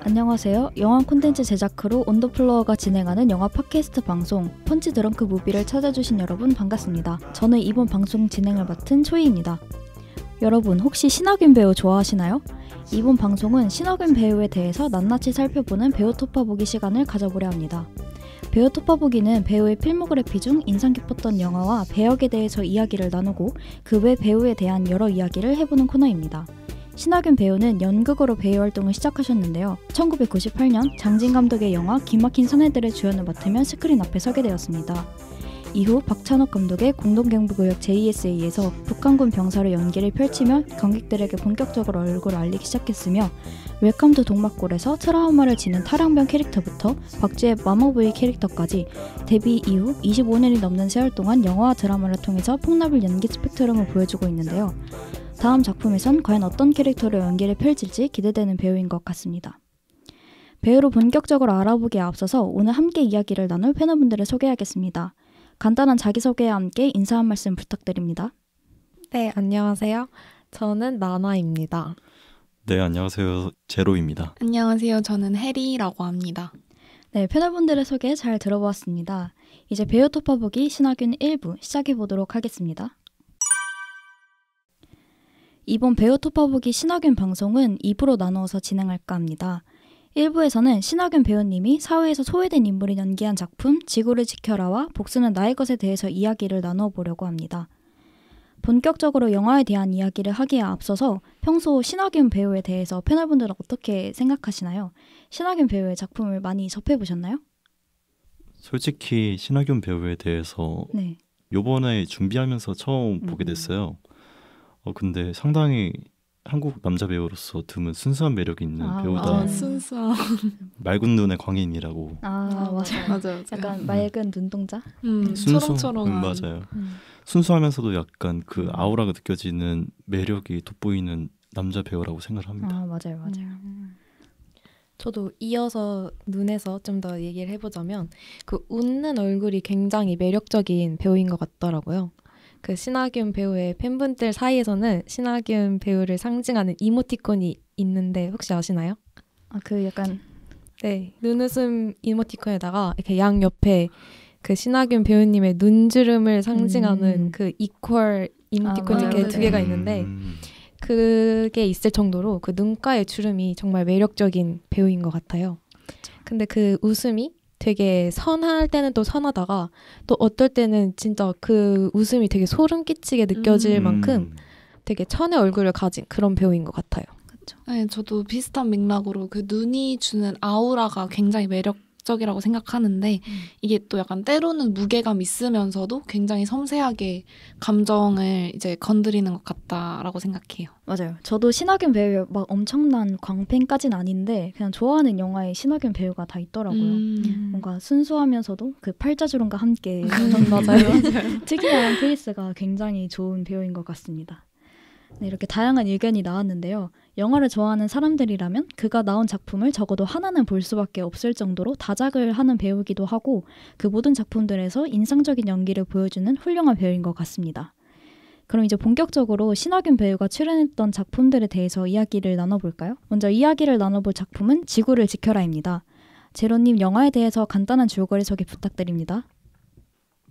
안녕하세요. 영화 콘텐츠 제작 크루 온더플로어가 진행하는 영화 팟캐스트 방송 펀치 드렁크 무비를 찾아주신 여러분 반갑습니다. 저는 이번 방송 진행을 맡은 초이입니다. 여러분 혹시 신하균 배우 좋아하시나요? 이번 방송은 신하균 배우에 대해서 낱낱이 살펴보는 배우 톱파보기 시간을 가져보려 합니다. 배우 톱파보기는 배우의 필모그래피 중 인상 깊었던 영화와 배역에 대해서 이야기를 나누고 그 외 배우에 대한 여러 이야기를 해보는 코너입니다. 신하균 배우는 연극으로 배우 활동을 시작하셨는데요. 1998년 장진 감독의 영화 기막힌 사내들의 주연을 맡으며 스크린 앞에 서게 되었습니다. 이후 박찬욱 감독의 공동경비구역 JSA에서 북한군 병사로 연기를 펼치며 관객들에게 본격적으로 얼굴을 알리기 시작했으며 웰컴 투 동막골에서 트라우마를 지닌 탈영병 캐릭터부터 박쥐의 마모브이 캐릭터까지 데뷔 이후 25년이 넘는 세월 동안 영화와 드라마를 통해서 폭넓은 연기 스펙트럼을 보여주고 있는데요. 다음 작품에선 과연 어떤 캐릭터로 연기를 펼칠지 기대되는 배우인 것 같습니다. 배우로 본격적으로 알아보기에 앞서서 오늘 함께 이야기를 나눌 패널분들을 소개하겠습니다. 간단한 자기소개와 함께 인사 한 말씀 부탁드립니다. 네, 안녕하세요. 저는 나나입니다. 네, 안녕하세요. 제로입니다. 안녕하세요. 저는 해리라고 합니다. 네, 패널분들의 소개 잘 들어보았습니다. 이제 배우 톱파보기 신하균 1부 시작해보도록 하겠습니다. 이번 배우 톱파보기 신하균 방송은 2부로 나누어서 진행할까 합니다. 1부에서는 신하균 배우님이 사회에서 소외된 인물을 연기한 작품 지구를 지켜라와 복수는 나의 것에 대해서 이야기를 나누어 보려고 합니다. 본격적으로 영화에 대한 이야기를 하기에 앞서서 평소 신하균 배우에 대해서 패널분들은 어떻게 생각하시나요? 신하균 배우의 작품을 많이 접해보셨나요? 솔직히 신하균 배우에 대해서 요번에 준비하면서 처음 보게 됐어요. 근데 상당히 한국 남자 배우로서 드문 순수한 매력이 있는 배우다. 순수한. 맑은 눈의 광인이라고. 맞아요. 약간 맑은 눈동자? 초롱초롱한. 맞아요. 순수하면서도 약간 그 아우라가 느껴지는 매력이 돋보이는 남자 배우라고 생각을 합니다. 맞아요. 저도 이어서 눈에서 좀 더 얘기를 해보자면 그 웃는 얼굴이 굉장히 매력적인 배우인 것 같더라고요. 그 신하균 배우의 팬분들 사이에서는 신하균 배우를 상징하는 이모티콘이 있는데 혹시 아시나요? 그 약간 눈웃음 이모티콘에다가 이렇게 양 옆에 그 신하균 배우님의 눈주름을 상징하는 그 이퀄 이모티콘이 이렇게 두 개가 있는데 그게 있을 정도로 그 눈가의 주름이 정말 매력적인 배우인 것 같아요. 근데 그 웃음이 되게 선할 때는 또 선하다가 또 어떨 때는 진짜 그 웃음이 되게 소름 끼치게 느껴질 만큼 되게 천의 얼굴을 가진 그런 배우인 것 같아요. 그렇죠. 네, 저도 비슷한 맥락으로 그 눈이 주는 아우라가 굉장히 매력적이라고 생각하는데 이게 또 약간 때로는 무게감 있으면서도 굉장히 섬세하게 감정을 이제 건드리는 것 같다라고 생각해요. 맞아요. 저도 신하균 배우의 막 엄청난 광팬까지는 아닌데 그냥 좋아하는 영화에 신하균 배우가 다 있더라고요. 뭔가 순수하면서도 그 팔자주름과 함께 맞아요. 특이한 페이스가 굉장히 좋은 배우인 것 같습니다. 네, 이렇게 다양한 의견이 나왔는데요. 영화를 좋아하는 사람들이라면 그가 나온 작품을 적어도 하나는 볼 수밖에 없을 정도로 다작을 하는 배우이기도 하고 그 모든 작품들에서 인상적인 연기를 보여주는 훌륭한 배우인 것 같습니다. 그럼 이제 본격적으로 신하균 배우가 출연했던 작품들에 대해서 이야기를 나눠볼까요? 먼저 이야기를 나눠볼 작품은 지구를 지켜라입니다. 제로님 영화에 대해서 간단한 줄거리 소개 부탁드립니다.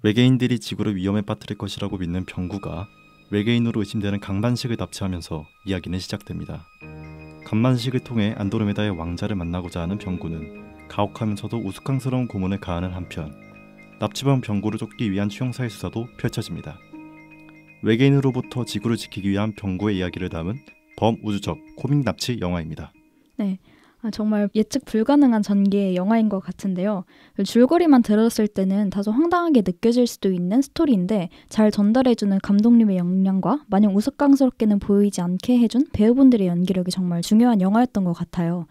외계인들이 지구를 위험에 빠뜨릴 것이라고 믿는 병구가 외계인으로 의심되는 강만식을 납치하면서 이야기는 시작됩니다. 강만식을 통해 안드로메다의 왕자를 만나고자 하는 병구는 가혹하면서도 우스꽝스러운 고문을 가하는 한편 납치범 병구를 쫓기 위한 추형사의 수사도 펼쳐집니다. 외계인으로부터 지구를 지키기 위한 병구의 이야기를 담은 범우주적 코믹 납치 영화입니다. 네, 정말 예측 불가능한 전개의 영화인 것 같은데요. 줄거리만 들었을 때는 다소 황당하게 느껴질 수도 있는 스토리인데 잘 전달해주는 감독님의 역량과 마냥 우스꽝스럽게는 보이지 않게 해준 배우분들의 연기력이 정말 중요한 영화였던 것 같아요.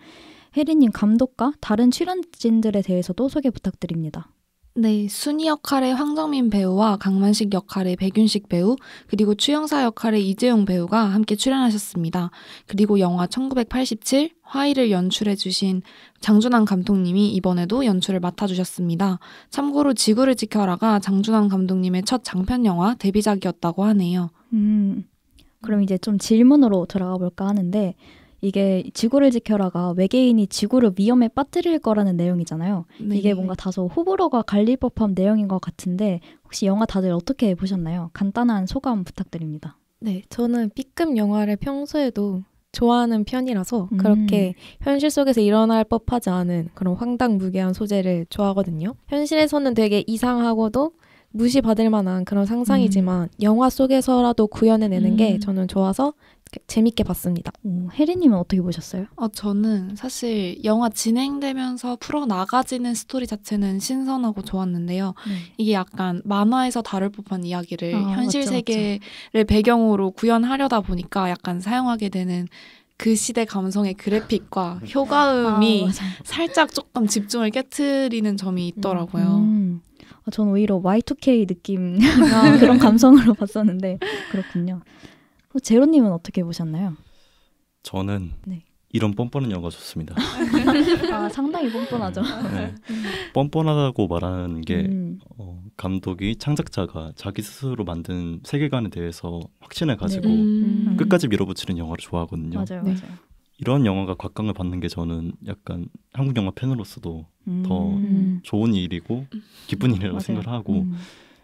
혜리님 감독과 다른 출연진들에 대해서도 소개 부탁드립니다. 네, 순이 역할의 황정민 배우와 강만식 역할의 백윤식 배우, 그리고 추형사 역할의 이재용 배우가 함께 출연하셨습니다. 그리고 영화 1987 화이를 연출해주신 장준환 감독님이 이번에도 연출을 맡아주셨습니다. 참고로 지구를 지켜라가 장준환 감독님의 첫 장편 영화 데뷔작이었다고 하네요. 그럼 이제 좀 질문으로 들어가 볼까 하는데 이게 지구를 지켜라가 외계인이 지구를 위험에 빠뜨릴 거라는 내용이잖아요. 네. 이게 뭔가 다소 호불호가 갈릴 법한 내용인 것 같은데 혹시 영화 다들 어떻게 보셨나요? 간단한 소감 부탁드립니다. 네, 저는 B급 영화를 평소에도 좋아하는 편이라서 그렇게 현실 속에서 일어날 법하지 않은 그런 황당무계한 소재를 좋아하거든요. 현실에서는 되게 이상하고도 무시받을 만한 그런 상상이지만 영화 속에서라도 구현해내는 게 저는 좋아서 재밌게 봤습니다. 혜리님은 어떻게 보셨어요? 저는 사실 영화 진행되면서 풀어나가지는 스토리 자체는 신선하고 좋았는데요. 이게 약간 만화에서 다룰 법한 이야기를 현실 맞죠, 세계를 배경으로 구현하려다 보니까 약간 사용하게 되는 그 시대 감성의 그래픽과 효과음이 살짝 조금 집중을 깨트리는 점이 있더라고요. 저는 오히려 Y2K 느낌 그런 감성으로 봤었는데 그렇군요. 제로님은 어떻게 보셨나요? 저는 네. 이런 뻔뻔한 영화 좋습니다. 상당히 뻔뻔하죠. 네. 뻔뻔하다고 말하는 게 감독이 창작자가 자기 스스로 만든 세계관에 대해서 확신을 가지고 끝까지 밀어붙이는 영화를 좋아하거든요. 맞아요. 네. 맞아요. 이런 영화가 곽강을 받는 게 저는 약간 한국 영화 팬으로서도 더 좋은 일이고 기쁜 일이라고 맞아요. 생각을 하고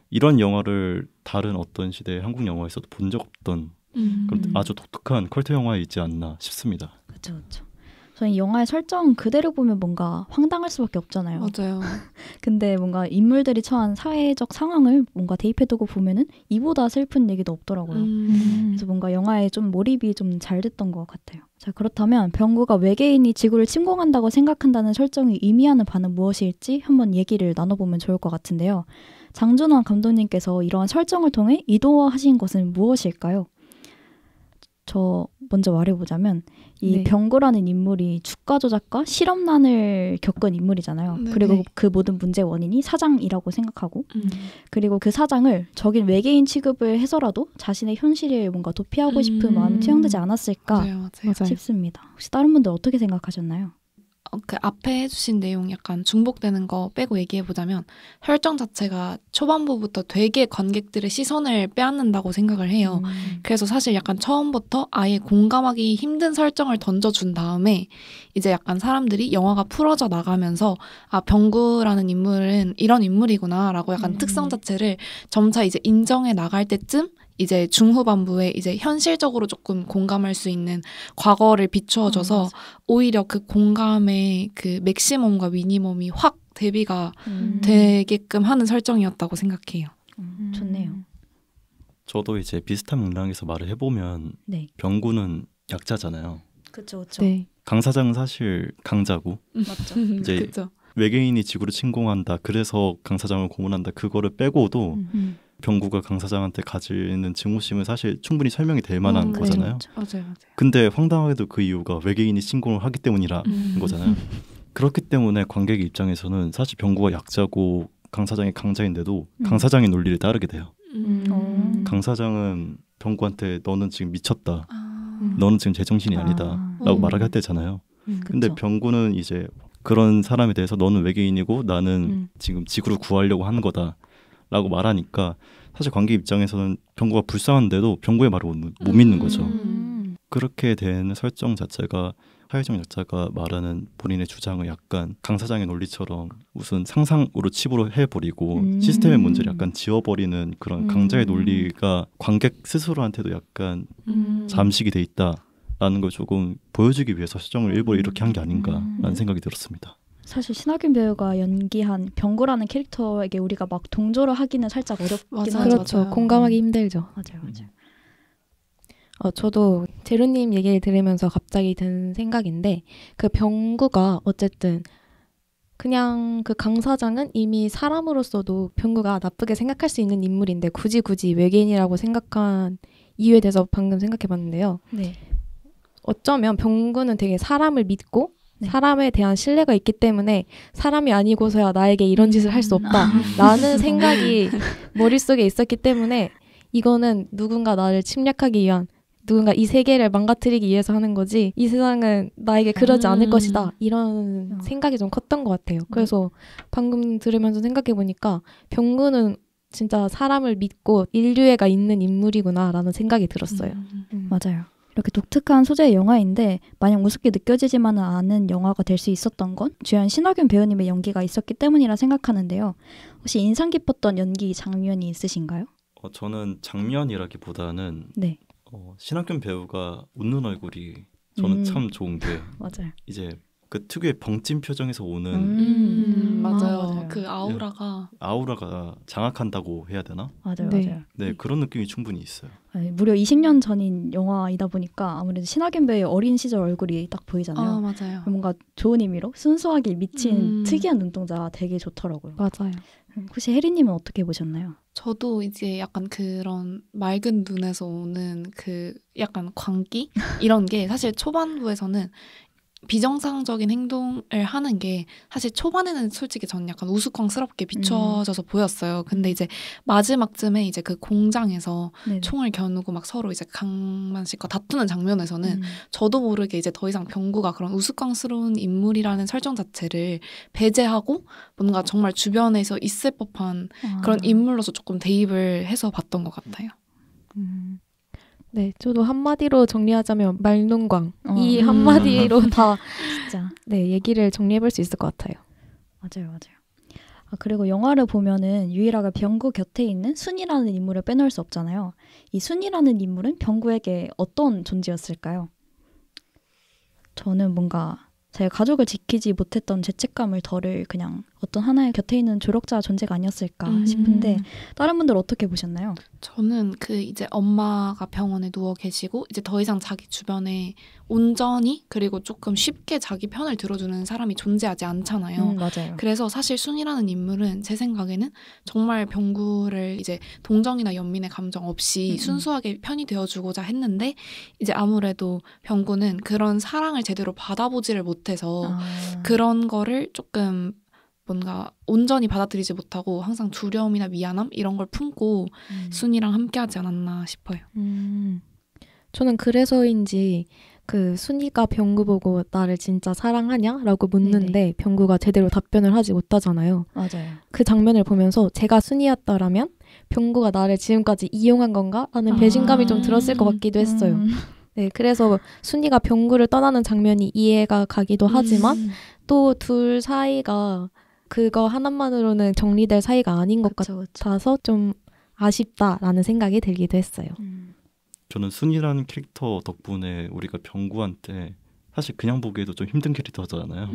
이런 영화를 다른 어떤 시대의 한국 영화에서도 본 적 없던 그런 아주 독특한 컬트 영화이지 않나 싶습니다. 그렇죠. 저는 영화의 설정 그대로 보면 뭔가 황당할 수밖에 없잖아요. 맞아요. 근데 뭔가 인물들이 처한 사회적 상황을 뭔가 대입해두고 보면은 이보다 슬픈 얘기도 없더라고요. 그래서 뭔가 영화에 좀 몰입이 좀 잘 됐던 것 같아요. 자, 그렇다면 병구가 외계인이 지구를 침공한다고 생각한다는 설정이 의미하는 바는 무엇일지 한번 얘기를 나눠보면 좋을 것 같은데요. 장준환 감독님께서 이러한 설정을 통해 의도하신 것은 무엇일까요? 저 먼저 말해보자면 이 병구라는 인물이 주가 조작과 실험난을 겪은 인물이잖아요. 네, 그리고 네. 그 모든 문제의 원인이 사장이라고 생각하고 그리고 그 사장을 적인 외계인 취급을 해서라도 자신의 현실을 뭔가 도피하고 싶은 마음이 투영되지 않았을까 맞아요. 싶습니다. 혹시 다른 분들 어떻게 생각하셨나요? 그 앞에 해주신 내용 약간 중복되는 거 빼고 얘기해보자면 설정 자체가 초반부부터 되게 관객들의 시선을 빼앗는다고 생각을 해요. 그래서 사실 약간 처음부터 아예 공감하기 힘든 설정을 던져준 다음에 이제 약간 사람들이 영화가 풀어져 나가면서 병구라는 인물은 이런 인물이구나 라고 약간 특성 자체를 점차 이제 인정해 나갈 때쯤 이제 중후반부에 이제 현실적으로 조금 공감할 수 있는 과거를 비추어줘서 오히려 그 공감의 그 맥시멈과 미니멈이 확 대비가 되게끔 하는 설정이었다고 생각해요. 좋네요. 저도 이제 비슷한 맥락에서 말을 해보면 병구는 약자잖아요. 그렇죠. 네. 강 사장은 사실 강자고 맞죠. 이제 그쵸. 외계인이 지구를 침공한다. 그래서 강 사장을 고문한다. 그거를 빼고도 병구가 강 사장한테 가지는 증오심은 사실 충분히 설명이 될 만한 거잖아요. 맞아요. 근데 황당하게도 그 이유가 외계인이 침공을 하기 때문이라는 거잖아요. 그렇기 때문에 관객의 입장에서는 사실 병구가 약자고 강 사장이 강자인데도 강 사장의 논리를 따르게 돼요. 강 사장은 병구한테 너는 지금 미쳤다. 너는 지금 제정신이 아니다. 라고 말하게 했대잖아요. 근데 병구는 이제 그런 사람에 대해서 너는 외계인이고 나는 지금 지구를 구하려고 하는 거다. 라고 말하니까 사실 관객 입장에서는 병구가 불쌍한데도 병구의 말을 못 믿는 거죠. 그렇게 된 설정 자체가 하혜정 작자가 말하는 본인의 주장을 약간 강 사장의 논리처럼 무슨 상상으로 치부로 해버리고 시스템의 문제를 약간 지워버리는 그런 강자의 논리가 관객 스스로한테도 약간 잠식이 돼 있다라는 걸 조금 보여주기 위해서 설정을 일부러 이렇게 한 게 아닌가라는 생각이 들었습니다. 사실 신하균 배우가 연기한 병구라는 캐릭터에게 우리가 막 동조를 하기는 살짝 어렵긴 하죠. 그렇죠. 맞아요. 공감하기 힘들죠. 맞아요. 저도 제로님 얘기를 들으면서 갑자기 든 생각인데 그 병구가 어쨌든 그냥 그 강 사장은 이미 사람으로서도 병구가 나쁘게 생각할 수 있는 인물인데 굳이 외계인이라고 생각한 이유에 대해서 방금 생각해봤는데요. 네. 어쩌면 병구는 되게 사람을 믿고 사람에 대한 신뢰가 있기 때문에 사람이 아니고서야 나에게 이런 짓을 할 수 없다라는 생각이 머릿속에 있었기 때문에 이거는 누군가 나를 침략하기 위한 누군가 이 세계를 망가뜨리기 위해서 하는 거지 이 세상은 나에게 그러지 않을 것이다 이런 생각이 좀 컸던 것 같아요. 그래서 방금 들으면서 생각해보니까 병구는 진짜 사람을 믿고 인류애가 있는 인물이구나 라는 생각이 들었어요. 맞아요. 이렇게 독특한 소재의 영화인데 마냥 우습게 느껴지지만은 않은 영화가 될 수 있었던 건 주연 신하균 배우님의 연기가 있었기 때문이라 생각하는데요. 혹시 인상 깊었던 연기 장면이 있으신가요? 저는 장면이라기보다는 네. 신하균 배우가 웃는 얼굴이 저는 참 좋은 게 맞아요. 이제 그 특유의 벙찐 표정에서 오는 맞아요. 그 아우라가 장악한다고 해야 되나? 맞아요. 네. 맞아요. 네, 그런 느낌이 충분히 있어요. 아니, 무려 20년 전인 영화이다 보니까 아무래도 신하균 배우의 어린 시절 얼굴이 딱 보이잖아요. 맞아요. 뭔가 좋은 의미로 순수하게 미친 특이한 눈동자가 되게 좋더라고요. 맞아요. 혹시 혜리님은 어떻게 보셨나요? 저도 이제 약간 그런 맑은 눈에서 오는 그 약간 광기 이런 게 사실 초반부에서는 비정상적인 행동을 하는 게 사실 초반에는 솔직히 저는 약간 우스꽝스럽게 비춰져서 보였어요. 근데 이제 마지막쯤에 이제 그 공장에서 네네. 총을 겨누고 막 서로 이제 강만 씨과 다투는 장면에서는 저도 모르게 이제 더 이상 병구가 그런 우스꽝스러운 인물이라는 설정 자체를 배제하고 뭔가 정말 주변에서 있을 법한 그런 인물로서 조금 대입을 해서 봤던 것 같아요. 네, 저도 한마디로 정리하자면 말눈광. 이 한마디로 다 진짜. 네, 얘기를 정리해볼 수 있을 것 같아요. 맞아요. 그리고 영화를 보면은 유일하게 병구 곁에 있는 순이라는 인물을 빼놓을 수 없잖아요. 이 순이라는 인물은 병구에게 어떤 존재였을까요? 저는 뭔가 제가 가족을 지키지 못했던 죄책감을 덜을 그냥 어떤 하나의 곁에 있는 조력자 존재가 아니었을까 싶은데 다른 분들 어떻게 보셨나요? 저는 그 이제 엄마가 병원에 누워 계시고 이제 더 이상 자기 주변에 온전히 그리고 조금 쉽게 자기 편을 들어주는 사람이 존재하지 않잖아요. 맞아요. 그래서 사실 순이라는 인물은 제 생각에는 정말 병구를 이제 동정이나 연민의 감정 없이 순수하게 편이 되어주고자 했는데 이제 아무래도 병구는 그런 사랑을 제대로 받아보지를 못해서 그런 거를 조금 뭔가 온전히 받아들이지 못하고 항상 두려움이나 미안함 이런 걸 품고 순이랑 함께하지 않았나 싶어요. 저는 그래서인지 그 순이가 병구 보고 나를 진짜 사랑하냐라고 묻는데 네네. 병구가 제대로 답변을 하지 못하잖아요. 맞아요. 그 장면을 보면서 제가 순이였다라면 병구가 나를 지금까지 이용한 건가? 라는 배신감이 좀 들었을 것 같기도 했어요. 네, 그래서 순이가 병구를 떠나는 장면이 이해가 가기도 하지만 또 둘 사이가 그거 하나만으로는 정리될 사이가 아닌 것 같아서 좀 아쉽다라는 생각이 들기도 했어요. 저는 순이라는 캐릭터 덕분에 우리가 병구한테 사실 그냥 보기에도 좀 힘든 캐릭터잖아요.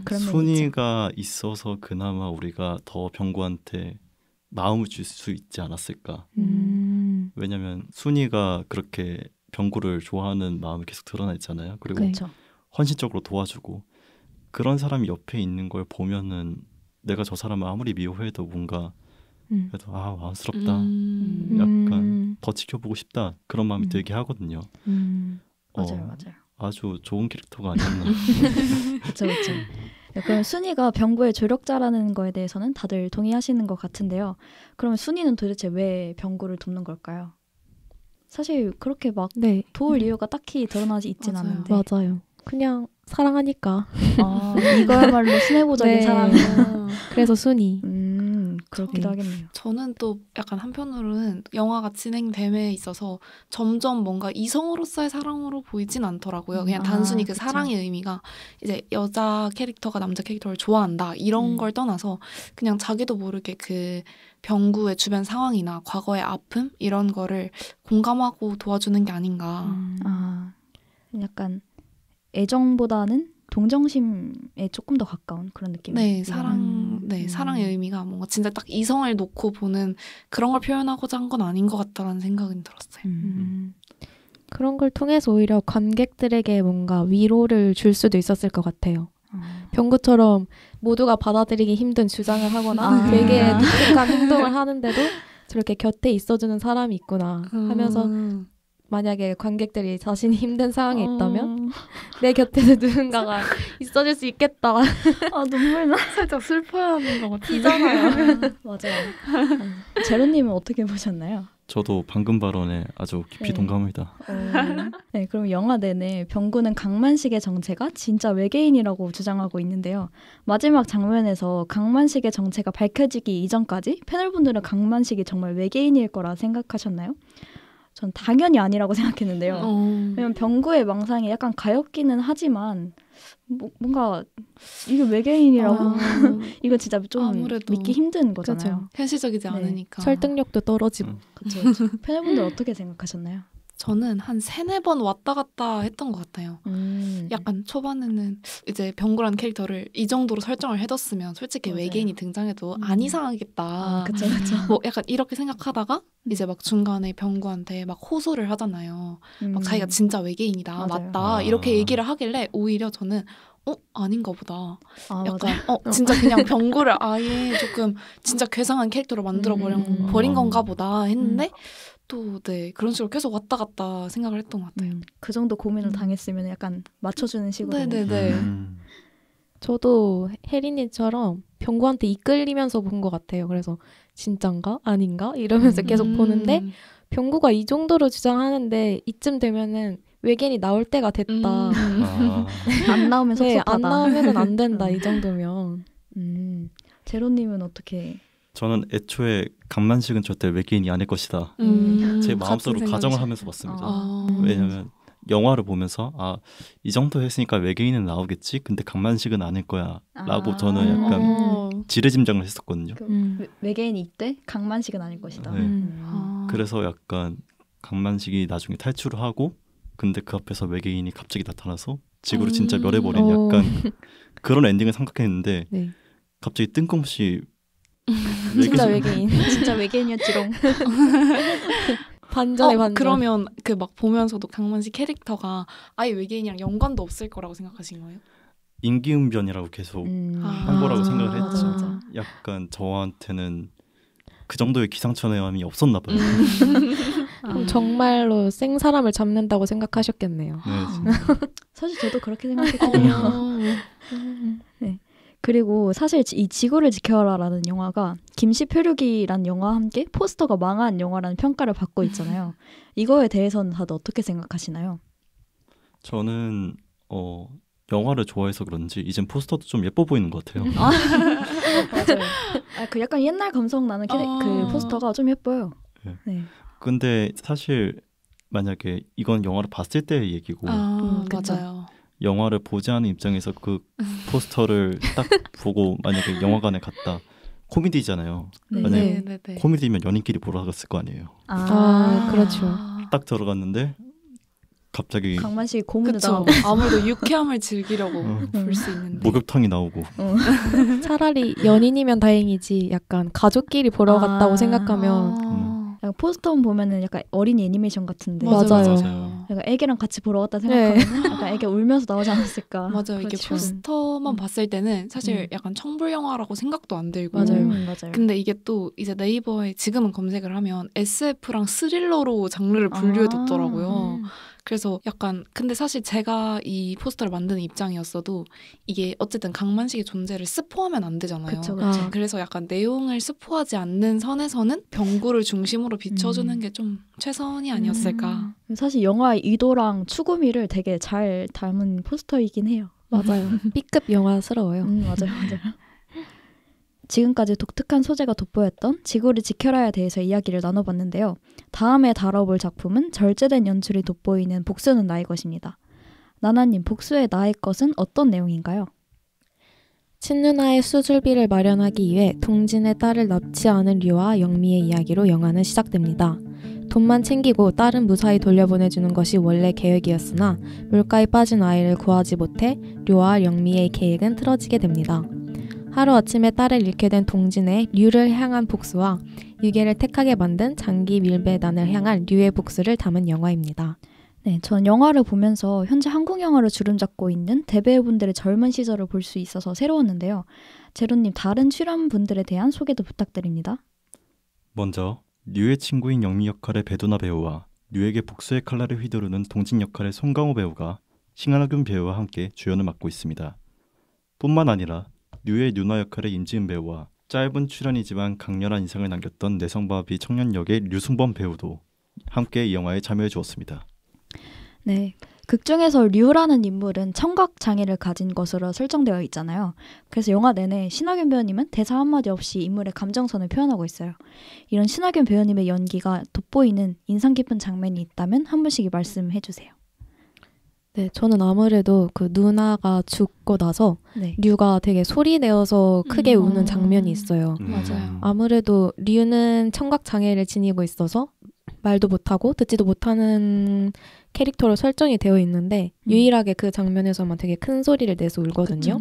그런 순이가 있어서 그나마 우리가 더 병구한테 마음을 줄 수 있지 않았을까. 왜냐면 순이가 그렇게 병구를 좋아하는 마음이 계속 드러나 있잖아요. 그리고 그렇죠. 헌신적으로 도와주고 그런 사람이 옆에 있는 걸 보면은 내가 저 사람을 아무리 미워해도 뭔가 그래도 안쓰럽다. 약간 더 지켜보고 싶다. 그런 마음이 들게 하거든요. 맞아요. 아주 좋은 캐릭터가 아니었나. 그렇죠. 그럼 순이가 병구의 조력자라는 거에 대해서는 다들 동의하시는 것 같은데요. 그러면 순이는 도대체 왜 병구를 돕는 걸까요? 사실 그렇게 막 도울 이유가 딱히 드러나지 있진 않은데. 맞아요. 그냥 사랑하니까. 이거야말로 순애보적인 사랑. 그래서 순이. 그렇기도 하겠네요. 저는 또 약간 한편으로는 영화가 진행됨에 있어서 점점 뭔가 이성으로서의 사랑으로 보이진 않더라고요. 그냥 단순히 그 그쵸. 사랑의 의미가 이제 여자 캐릭터가 남자 캐릭터를 좋아한다 이런 걸 떠나서 그냥 자기도 모르게 그 병구의 주변 상황이나 과거의 아픔 이런 거를 공감하고 도와주는 게 아닌가. 약간 애정보다는 동정심에 조금 더 가까운 그런 느낌이에요. 사랑의 의미가 뭔가 진짜 딱 이성을 놓고 보는 그런 걸 표현하고자 한 건 아닌 것 같다라는 생각은 들었어요. 그런 걸 통해서 오히려 관객들에게 뭔가 위로를 줄 수도 있었을 것 같아요. 병구처럼 모두가 받아들이기 힘든 주장을 하거나 되게 독특한 행동을 하는데도 저렇게 곁에 있어주는 사람이 있구나 하면서 만약에 관객들이 자신이 힘든 상황에 있다면 내 곁에도 누군가가 있어줄 수 있겠다. 눈물 나. 살짝 슬퍼하는 것 같잖아요. 맞아요. 제로님은 어떻게 보셨나요? 저도 방금 발언에 아주 깊이 동감합니다. 네, 그럼 영화 내내 병구는 강만식의 정체가 진짜 외계인이라고 주장하고 있는데요. 마지막 장면에서 강만식의 정체가 밝혀지기 이전까지 패널분들은 강만식이 정말 외계인일 거라 생각하셨나요? 전 당연히 아니라고 생각했는데요. 왜냐면 병구의 망상이 약간 가엾기는 하지만 뭔가 이게 외계인이라고? 이거 진짜 좀 아무래도 믿기 힘든 거잖아요. 그쵸. 현실적이지 않으니까. 설득력도 떨어지고. 그렇죠. 팬여분들 어떻게 생각하셨나요? 저는 한 3-4번 왔다 갔다 했던 것 같아요. 약간 초반에는 이제 병구라는 캐릭터를 이 정도로 설정을 해뒀으면 솔직히 맞아요. 외계인이 등장해도 안 이상하겠다. 그쵸. 뭐 약간 이렇게 생각하다가 이제 막 중간에 병구한테 막 호소를 하잖아요. 막 자기가 진짜 외계인이다. 맞아요. 맞다. 이렇게 얘기를 하길래 오히려 저는 아닌가 보다. 약간 맞아요. 진짜 그냥 병구를 아예 조금 진짜 괴상한 캐릭터로 만들어 버린 건가 보다 했는데 또 네, 그런 식으로 계속 왔다 갔다 생각을 했던 것 같아요. 그 정도 고민을 당했으면 약간 맞춰주는 식으로. 네네네. 저도 혜린이처럼 병구한테 이끌리면서 본 것 같아요. 그래서 진짠가? 아닌가? 이러면서 계속 보는데 병구가 이 정도로 주장하는데 이쯤 되면은 외계인이 나올 때가 됐다. 안 나오면 네, 섭섭하다. 안 나오면 안 된다. 이 정도면. 제로님은 어떻게? 저는 애초에 강만식은 절대 외계인이 아닐 것이다. 제 마음속으로 가정을 하면서 봤습니다. 왜냐면 영화를 보면서 이 정도 했으니까 외계인은 나오겠지. 근데 강만식은 아닐 거야 라고 저는 약간 지레짐작을 했었거든요. 외계인이 있대? 강만식은 아닐 것이다. 네. 그래서 약간 강만식이 나중에 탈출을 하고 근데 그 앞에서 외계인이 갑자기 나타나서 지구를 진짜 멸해버린 약간 그런 엔딩을 생각했는데 네. 갑자기 뜬금없이 진짜 외계인. 진짜 외계인이었지롱. 반전의 반전. 그러면 그 막 보면서도 강만식 캐릭터가 아예 외계인이랑 연관도 없을 거라고 생각하신 거예요? 인기응변이라고 계속 한 거라고 생각을 했죠. 맞아. 약간 저한테는 그 정도의 기상천외함이 없었나 봐요. 그럼 정말로 생 사람을 잡는다고 생각하셨겠네요. 네, 사실 저도 그렇게 생각했거든요. 네. 그리고 사실 이 지구를 지켜라라는 영화가 김시표류기라는 영화와 함께 포스터가 망한 영화라는 평가를 받고 있잖아요. 이거에 대해서는 다들 어떻게 생각하시나요? 저는 영화를 좋아해서 그런지 이젠 포스터도 좀 예뻐 보이는 것 같아요. 맞아요. 그 약간 옛날 감성 나는 그 포스터가 좀 예뻐요. 네. 네. 근데 사실 만약에 이건 영화를 봤을 때의 얘기고 맞아요. 영화를 보지 않은 입장에서 그 포스터를 딱 보고 만약에 영화관에 갔다. 코미디잖아요. 네. 만약에 네. 코미디면 연인끼리 보러 갔을 거 아니에요. 그렇죠. 딱 들어갔는데 갑자기 강만식이 고문을 그쵸. 당하고 아무래도 유쾌함을 즐기려고 볼 수 있는데 목욕탕이 나오고 차라리 연인이면 다행이지 약간 가족끼리 보러 갔다고 생각하면 약간 포스터만 보면은 약간 어린이 애니메이션 같은데 맞아요. 약간 애기랑 같이 보러 갔다 생각하면 약간 애기 울면서 나오지 않았을까. 맞아요. 이게 그렇죠. 포스터만 봤을 때는 사실 약간 청불 영화라고 생각도 안 들고 맞아요. 근데 이게 또 이제 네이버에 지금은 검색을 하면 SF랑 스릴러로 장르를 분류해뒀더라고요. 그래서 약간 근데 사실 제가 이 포스터를 만드는 입장이었어도 이게 어쨌든 강만식의 존재를 스포하면 안 되잖아요. 그쵸. 그래서 약간 내용을 스포하지 않는 선에서는 병구를 중심으로 비춰주는 게 좀 최선이 아니었을까. 사실 영화의 의도랑 추구미를 되게 잘 담은 포스터이긴 해요. 맞아요. B급 영화스러워요. 맞아요. 지금까지 독특한 소재가 돋보였던 지구를 지켜라에 대해서 이야기를 나눠봤는데요. 다음에 다뤄볼 작품은 절제된 연출이 돋보이는 복수는 나의 것입니다. 나나님, 복수의 나의 것은 어떤 내용인가요? 친누나의 수술비를 마련하기 위해 동진의 딸을 납치하는 류와 영미의 이야기로 영화는 시작됩니다. 돈만 챙기고 딸은 무사히 돌려보내주는 것이 원래 계획이었으나 물가에 빠진 아이를 구하지 못해 류와 영미의 계획은 틀어지게 됩니다. 하루아침에 딸을 잃게 된 동진의 류를 향한 복수와 유괴를 택하게 만든 장기 밀배단을 향한 류의 복수를 담은 영화입니다. 네, 전 영화를 보면서 현재 한국 영화를 주름잡고 있는 대배우분들의 젊은 시절을 볼 수 있어서 새로웠는데요. 제로님, 다른 출연분들에 대한 소개도 부탁드립니다. 먼저 류의 친구인 영미 역할의 배두나 배우와 류에게 복수의 칼날을 휘두르는 동진 역할의 송강호 배우가 싱하균 배우와 함께 주연을 맡고 있습니다. 뿐만 아니라 류의 누나 역할의 임지은 배우와 짧은 출연이지만 강렬한 인상을 남겼던 내성바비 청년 역의 류승범 배우도 함께 이 영화에 참여해 주었습니다. 네. 극 중에서 류라는 인물은 청각 장애를 가진 것으로 설정되어 있잖아요. 그래서 영화 내내 신하균 배우님은 대사 한마디 없이 인물의 감정선을 표현하고 있어요. 이런 신하균 배우님의 연기가 돋보이는 인상 깊은 장면이 있다면 한 분씩 말씀해 주세요. 네, 저는 아무래도 그 누나가 죽고 나서 네. 류가 되게 소리 내어서 크게 우는 장면이 있어요. 맞아요. 아무래도 류는 청각 장애를 지니고 있어서 말도 못하고 듣지도 못하는 캐릭터로 설정이 되어 있는데 유일하게 그 장면에서만 되게 큰 소리를 내서 울거든요.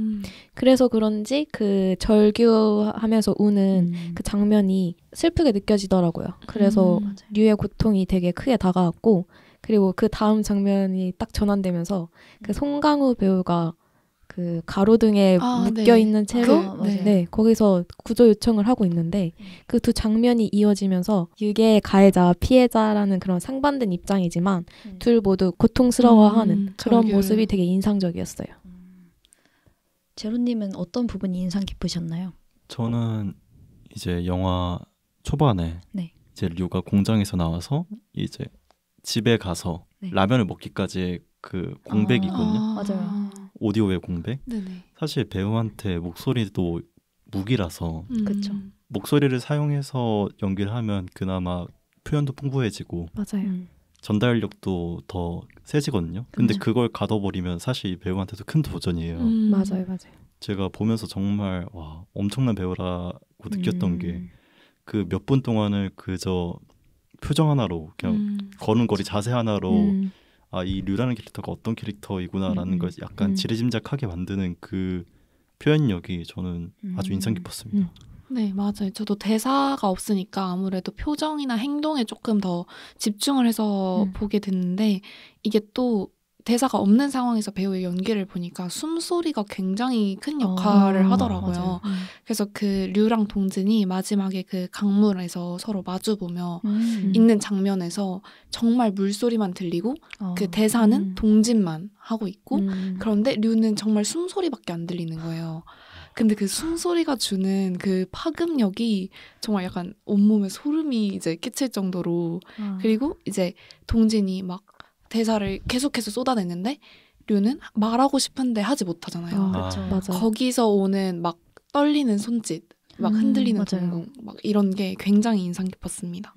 그래서 그런지 그 절규하면서 우는 그 장면이 슬프게 느껴지더라고요. 그래서 류의 고통이 되게 크게 다가왔고 그리고 그 다음 장면이 딱 전환되면서 그 송강호 배우가 그 가로등에 묶여 있는 채로 네, 거기서 구조 요청을 하고 있는데 그 두 장면이 이어지면서 유괴의 가해자, 피해자라는 그런 상반된 입장이지만 둘 모두 고통스러워하는 그런 모습이 되게 인상적이었어요. 제로님은 어떤 부분이 인상 깊으셨나요? 저는 이제 영화 초반에 네. 이제 류가 공장에서 나와서 이제 집에 가서 네. 라면을 먹기까지 그 공백이거든요. 맞아요. 오디오의 공백. 네네. 사실 배우한테 목소리도 무기라서 그쵸. 목소리를 사용해서 연기를 하면 그나마 표현도 풍부해지고 맞아요. 전달력도 더 세지거든요. 근데 그걸 가둬버리면 사실 배우한테도 큰 도전이에요. 맞아요. 제가 보면서 정말 와 엄청난 배우라고 느꼈던 게 그 몇 분 동안을 그저 표정 하나로 그냥 거는 거리 자세 하나로 아, 이 류라는 캐릭터가 어떤 캐릭터이구나라는 걸 약간 지레짐작하게 만드는 그 표현력이 저는 아주 인상 깊었습니다. 네, 맞아요. 저도 대사가 없으니까 아무래도 표정이나 행동에 조금 더 집중을 해서 보게 됐는데 이게 또 대사가 없는 상황에서 배우의 연기를 보니까 숨소리가 굉장히 큰 역할을 하더라고요. 그래서 그 류랑 동진이 마지막에 그 강물에서 서로 마주보며 있는 장면에서 정말 물소리만 들리고 그 대사는 동진만 하고 있고 그런데 류는 정말 숨소리밖에 안 들리는 거예요. 근데 그 숨소리가 주는 그 파급력이 정말 약간 온몸에 소름이 이제 끼칠 정도로 그리고 이제 동진이 막 대사를 계속해서 쏟아냈는데 류는 말하고 싶은데 하지 못하잖아요. 맞아. 거기서 오는 막 떨리는 손짓, 막 흔들리는 동공, 막 이런 게 굉장히 인상 깊었습니다.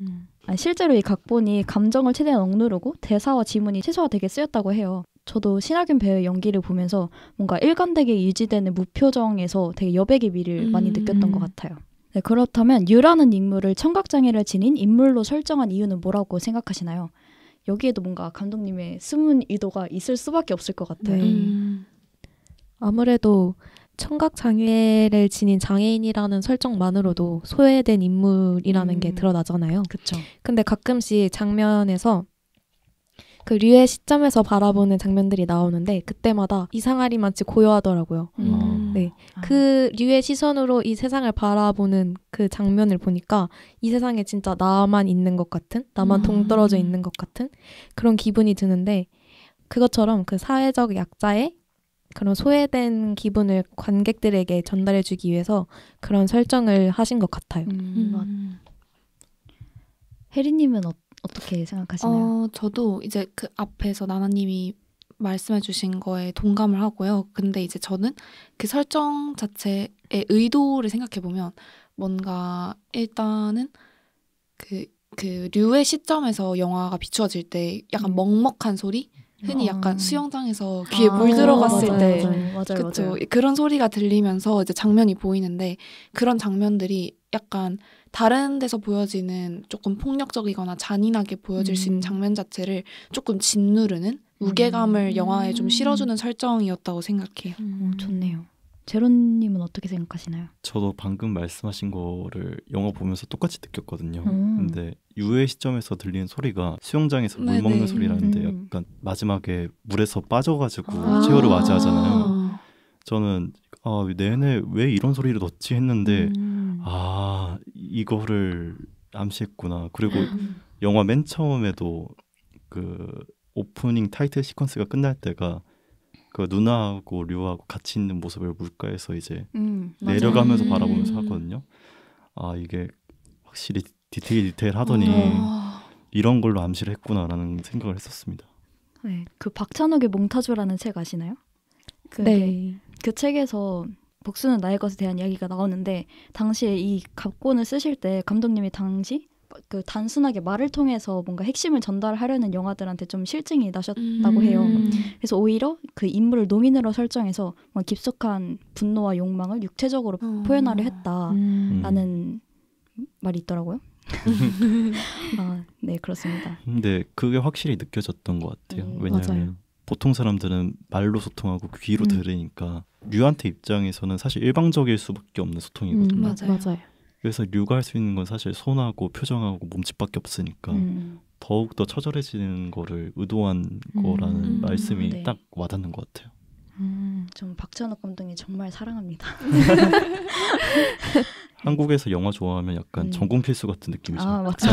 아니, 실제로 이 각본이 감정을 최대한 억누르고 대사와 지문이 최소화되게 쓰였다고 해요. 저도 신하균 배우의 연기를 보면서 뭔가 일관되게 유지되는 무표정에서 되게 여백의 미를 많이 느꼈던 것 같아요. 네, 그렇다면 류라는 인물을 청각장애를 지닌 인물로 설정한 이유는 뭐라고 생각하시나요? 여기에도 뭔가 감독님의 숨은 의도가 있을 수밖에 없을 것 같아요. 아무래도 청각장애를 지닌 장애인이라는 설정만으로도 소외된 인물이라는 게 드러나잖아요. 그쵸. 근데 가끔씩 장면에서 그 류의 시점에서 바라보는 장면들이 나오는데 그때마다 이상하리 마치 고요하더라고요. 네, 그 류의 시선으로 이 세상을 바라보는 그 장면을 보니까 이 세상에 진짜 나만 있는 것 같은, 나만 동떨어져 있는 것 같은 그런 기분이 드는데 그것처럼 그 사회적 약자의 그런 소외된 기분을 관객들에게 전달해주기 위해서 그런 설정을 하신 것 같아요. 혜리님은 어떻게 생각하시나요? 저도 이제 그 앞에서 나나님이 말씀해주신 거에 동감을 하고요. 근데 이제 저는 그 설정 자체의 의도를 생각해보면 뭔가 일단은 그 류의 시점에서 영화가 비추어질 때 약간 먹먹한 소리? 흔히 약간 수영장에서 귀에 물 들어갔을 때 그쵸? 그런 소리가 들리면서 이제 장면이 보이는데 그런 장면들이 약간 다른 데서 보여지는 조금 폭력적이거나 잔인하게 보여질 수 있는 장면 자체를 조금 짓누르는 무게감을 영화에 좀 실어주는 설정이었다고 생각해요. 좋네요. 제로님은 어떻게 생각하시나요? 저도 방금 말씀하신 거를 영화 보면서 똑같이 느꼈거든요. 근데 유의 시점에서 들리는 소리가 수영장에서 물 먹는 소리라는데 약간 마지막에 물에서 빠져가지고 최후를 맞이하잖아요. 저는 내내 왜 이런 소리를 넣지 했는데 이거를 암시했구나. 그리고 영화 맨 처음에도 그 오프닝 타이틀 시퀀스가 끝날 때가 그 누나하고 류하고 같이 있는 모습을 물가에서 이제 내려가면서 바라보면서 하거든요. 이게 확실히 디테일하더니 이런 걸로 암시를 했구나라는 생각을 했었습니다. 네, 그 박찬욱의 몽타주라는 책 아시나요? 네. 그 책에서 복수는 나의 것에 대한 이야기가 나오는데 당시에 이 각본을 쓰실 때 감독님이 당시 그 단순하게 말을 통해서 뭔가 핵심을 전달하려는 영화들한테 좀 실증이 나셨다고 해요. 그래서 오히려 그 인물을 노민으로 설정해서 막 깊숙한 분노와 욕망을 육체적으로 표현하려 했다라는 말이 있더라고요. 아, 네, 그렇습니다. 근데 그게 확실히 느껴졌던 것 같아요. 왜냐하면 맞아요. 보통 사람들은 말로 소통하고 귀로 들으니까 류한테 입장에서는 사실 일방적일 수밖에 없는 소통이거든요. 맞아요. 그래서 류가 할 수 있는 건 사실 손하고 표정하고 몸짓밖에 없으니까 더욱더 처절해지는 거를 의도한 거라는 말씀이 네. 딱 와닿는 것 같아요. 좀 박찬욱 감독님 정말 사랑합니다. 한국에서 영화 좋아하면 약간 전공 필수 같은 느낌이죠. 아, 맞죠.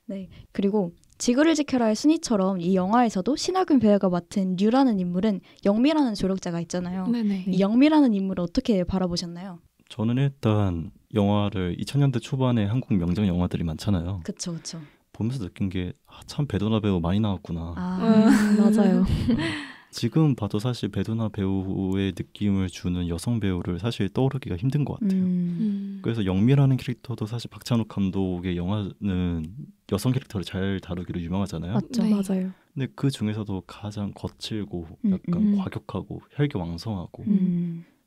네, 그리고 지구를 지켜라의 순위처럼 이 영화에서도 신하균 배우가 맡은 류라는 인물은 영미라는 조력자가 있잖아요. 네네. 이 영미라는 인물을 어떻게 바라보셨나요? 저는 일단 영화를 2000년대 초반에 한국 명작 영화들이 많잖아요. 그쵸, 그쵸. 보면서 느낀 게 참 배도나 배우 많이 나왔구나. 맞아요. 지금 봐도 사실 배도나 배우의 느낌을 주는 여성 배우를 사실 떠오르기가 힘든 것 같아요. 그래서 영미라는 캐릭터도 사실 박찬욱 감독의 영화는 여성 캐릭터를 잘 다루기로 유명하잖아요. 맞죠. 네. 맞아요. 근데 그 중에서도 가장 거칠고 약간 과격하고 혈기왕성하고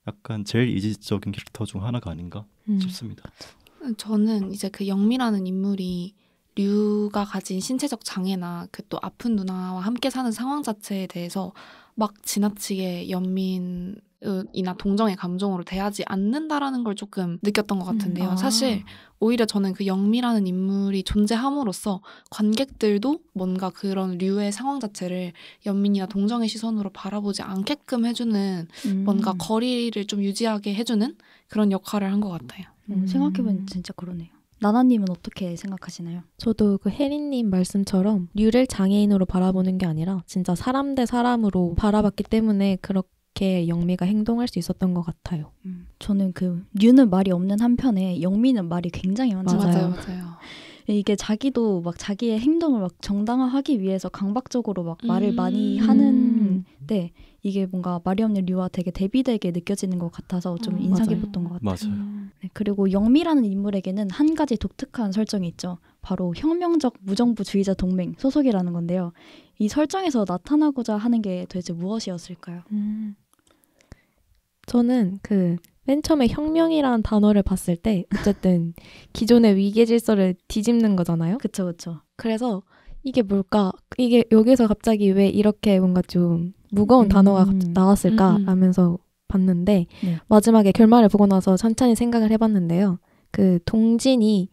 약간 제일 이질적인 캐릭터 중 하나가 아닌가 싶습니다. 저는 이제 그 영미라는 인물이 류가 가진 신체적 장애나 그 또 아픈 누나와 함께 사는 상황 자체에 대해서 막 지나치게 연민이나 동정의 감정으로 대하지 않는다라는 걸 조금 느꼈던 것 같은데요. 사실 오히려 저는 그 영미라는 인물이 존재함으로써 관객들도 뭔가 그런 류의 상황 자체를 연민이나 동정의 시선으로 바라보지 않게끔 해주는 뭔가 거리를 좀 유지하게 해주는 그런 역할을 한 것 같아요. 생각해보면 진짜 그러네요. 나나님은 어떻게 생각하시나요? 저도 그 혜린님 말씀처럼 류를 장애인으로 바라보는 게 아니라 진짜 사람 대 사람으로 바라봤기 때문에 그렇게 영미가 행동할 수 있었던 것 같아요. 저는 그 류는 말이 없는 한편에 영미는 말이 굉장히 많잖아요. 맞아요. 이게 자기도 막 자기의 행동을 막 정당화하기 위해서 강박적으로 막 말을 많이 하는데 이게 뭔가 말이 없는 류와 되게 대비되게 느껴지는 것 같아서 좀 인상 맞아요. 깊었던 것 같아요. 맞아요. 네, 그리고 영미라는 인물에게는 한 가지 독특한 설정이 있죠. 바로 혁명적 무정부주의자 동맹 소속이라는 건데요. 이 설정에서 나타나고자 하는 게 도대체 무엇이었을까요? 저는 그 맨 처음에 혁명이라는 단어를 봤을 때 어쨌든 기존의 위계 질서를 뒤집는 거잖아요. 그쵸, 그쵸. 그래서 이게 뭘까? 이게 여기서 갑자기 왜 이렇게 뭔가 좀 무거운 단어가 나왔을까? 라면서 봤는데 네. 마지막에 결말을 보고 나서 천천히 생각을 해봤는데요. 그 동진이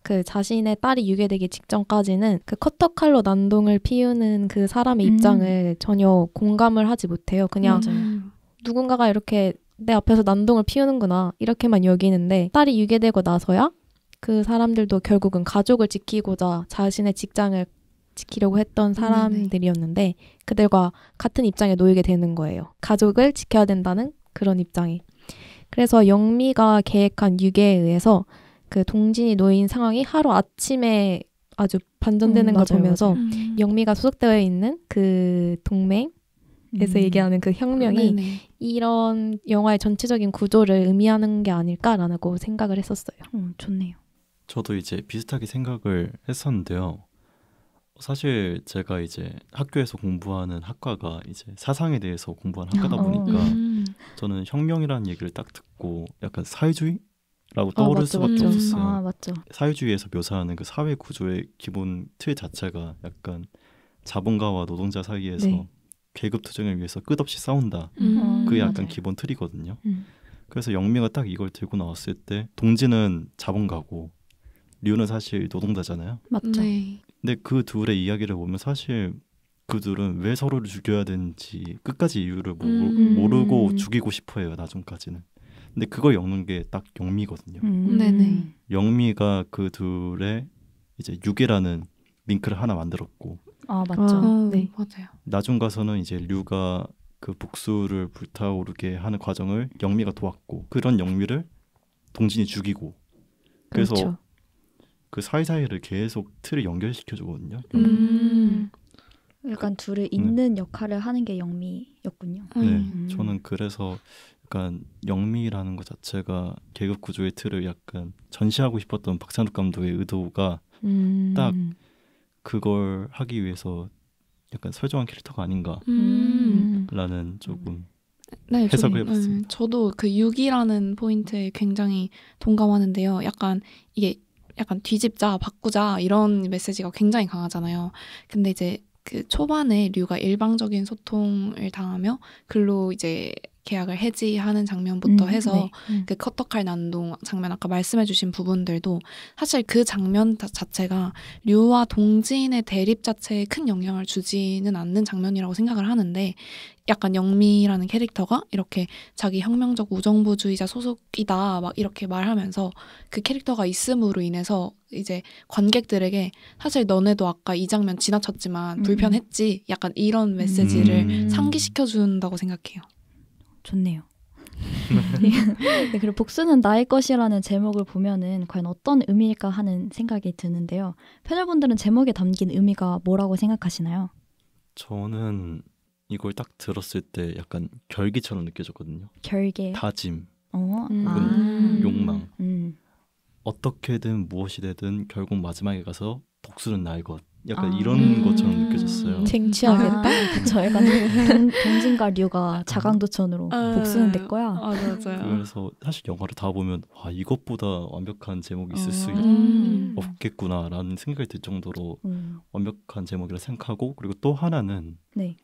그 자신의 딸이 유괴되기 직전까지는 그 커터칼로 난동을 피우는 그 사람의 입장을 전혀 공감을 하지 못해요. 그냥 누군가가 이렇게 내 앞에서 난동을 피우는구나 이렇게만 여기는데 딸이 유괴되고 나서야 그 사람들도 결국은 가족을 지키고자 자신의 직장을 지키려고 했던 사람들이었는데 그들과 같은 입장에 놓이게 되는 거예요. 가족을 지켜야 된다는 그런 입장이. 그래서 영미가 계획한 유괴에 의해서 그 동진이 놓인 상황이 하루 아침에 아주 반전되는 걸 보면서 영미가 소속되어 있는 그 동맹 에서 얘기하는 그 혁명이 이런 영화의 전체적인 구조를 의미하는 게 아닐까라고 생각을 했었어요. 좋네요. 저도 이제 비슷하게 생각을 했었는데요. 사실 제가 이제 학교에서 공부하는 학과가 이제 사상에 대해서 공부하는 학과다 보니까 저는 혁명이라는 얘기를 딱 듣고 약간 사회주의라고 떠오를 수밖에 없었어요. 아, 맞죠. 사회주의에서 묘사하는 그 사회 구조의 기본 틀 자체가 약간 자본가와 노동자 사이에서 계급 투쟁을 위해서 끝없이 싸운다. 그게 약간 맞아요. 기본 틀이거든요. 그래서 영미가 딱 이걸 들고 나왔을 때 동진은 자본가고 류는 사실 노동자잖아요. 맞죠. 네. 근데 그 둘의 이야기를 보면 사실 그 둘은 왜 서로를 죽여야 되는지 끝까지 이유를 모르고 죽이고 싶어해요. 나중까지는. 근데 그걸 엮는 게 딱 영미거든요. 네네. 영미가 그 둘의 이제 유괴라는 링크를 하나 만들었고 아, 맞죠. 네. 맞아요. 나중 가서는 이제 류가 그 복수를 불타오르게 하는 과정을 영미가 도왔고 그런 영미를 동진이 죽이고 그래서 그렇죠. 그 사이사이를 계속 틀을 연결시켜 주거든요. 약간 둘을 잇는 역할을 하는 게 영미였군요. 네, 저는 그래서 약간 영미라는 것 자체가 계급 구조의 틀을 약간 전시하고 싶었던 박찬욱 감독의 의도가 딱 그걸 하기 위해서 약간 설정한 캐릭터가 아닌가라는 조금 네, 해석을 해봤습니다. 저도 그 6이라는 포인트에 굉장히 동감하는데요. 약간 이게 약간 뒤집자, 바꾸자 이런 메시지가 굉장히 강하잖아요. 근데 이제 그 초반에 류가 일방적인 소통을 당하며 글로 이제 계약을 해지하는 장면부터 해서 그 커터칼 난동 장면 아까 말씀해주신 부분들도 사실 그 장면 자체가 류와 동진의 대립 자체에 큰 영향을 주지는 않는 장면이라고 생각을 하는데 약간 영미라는 캐릭터가 이렇게 자기 혁명적 우정부주의자 소속이다 막 이렇게 말하면서 그 캐릭터가 있음으로 인해서 이제 관객들에게 사실 너네도 아까 이 장면 지나쳤지만 불편했지 약간 이런 메시지를 상기시켜준다고 생각해요. 좋네요. 네, 그리고 복수는 나의 것이라는 제목을 보면은 과연 어떤 의미일까 하는 생각이 드는데요. 패널분들은 제목에 담긴 의미가 뭐라고 생각하시나요? 저는 이걸 딱 들었을 때 약간 결기처럼 느껴졌거든요. 결계. 다짐, 혹은 욕망. 어떻게든 무엇이 되든 결국 마지막에 가서 복수는 나의 것. 약간 이런 것처럼 느껴졌어요. 쟁취하겠다? 그쵸. 약간 동진과 류가 자강도천으로 복수는 내 거야. 맞아요. 그래서 사실 영화를 다 보면 와 이것보다 완벽한 제목이 있을 수 없겠구나라는 생각이 들 정도로 완벽한 제목이라 생각하고 그리고 또 하나는 네.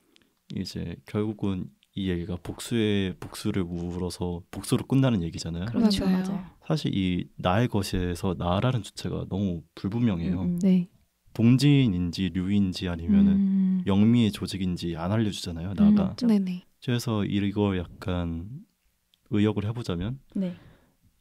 이제 결국은 이 얘기가 복수를 물어서 복수로 끝나는 얘기잖아요. 그렇죠. 맞아요. 사실 이 나의 것에서 나라는 주체가 너무 불분명해요. 네. 동진인지 류인지 아니면은 영미의 조직인지 안 알려주잖아요. 나가. 네네. 그래서 이걸 약간 의역을 해보자면 네.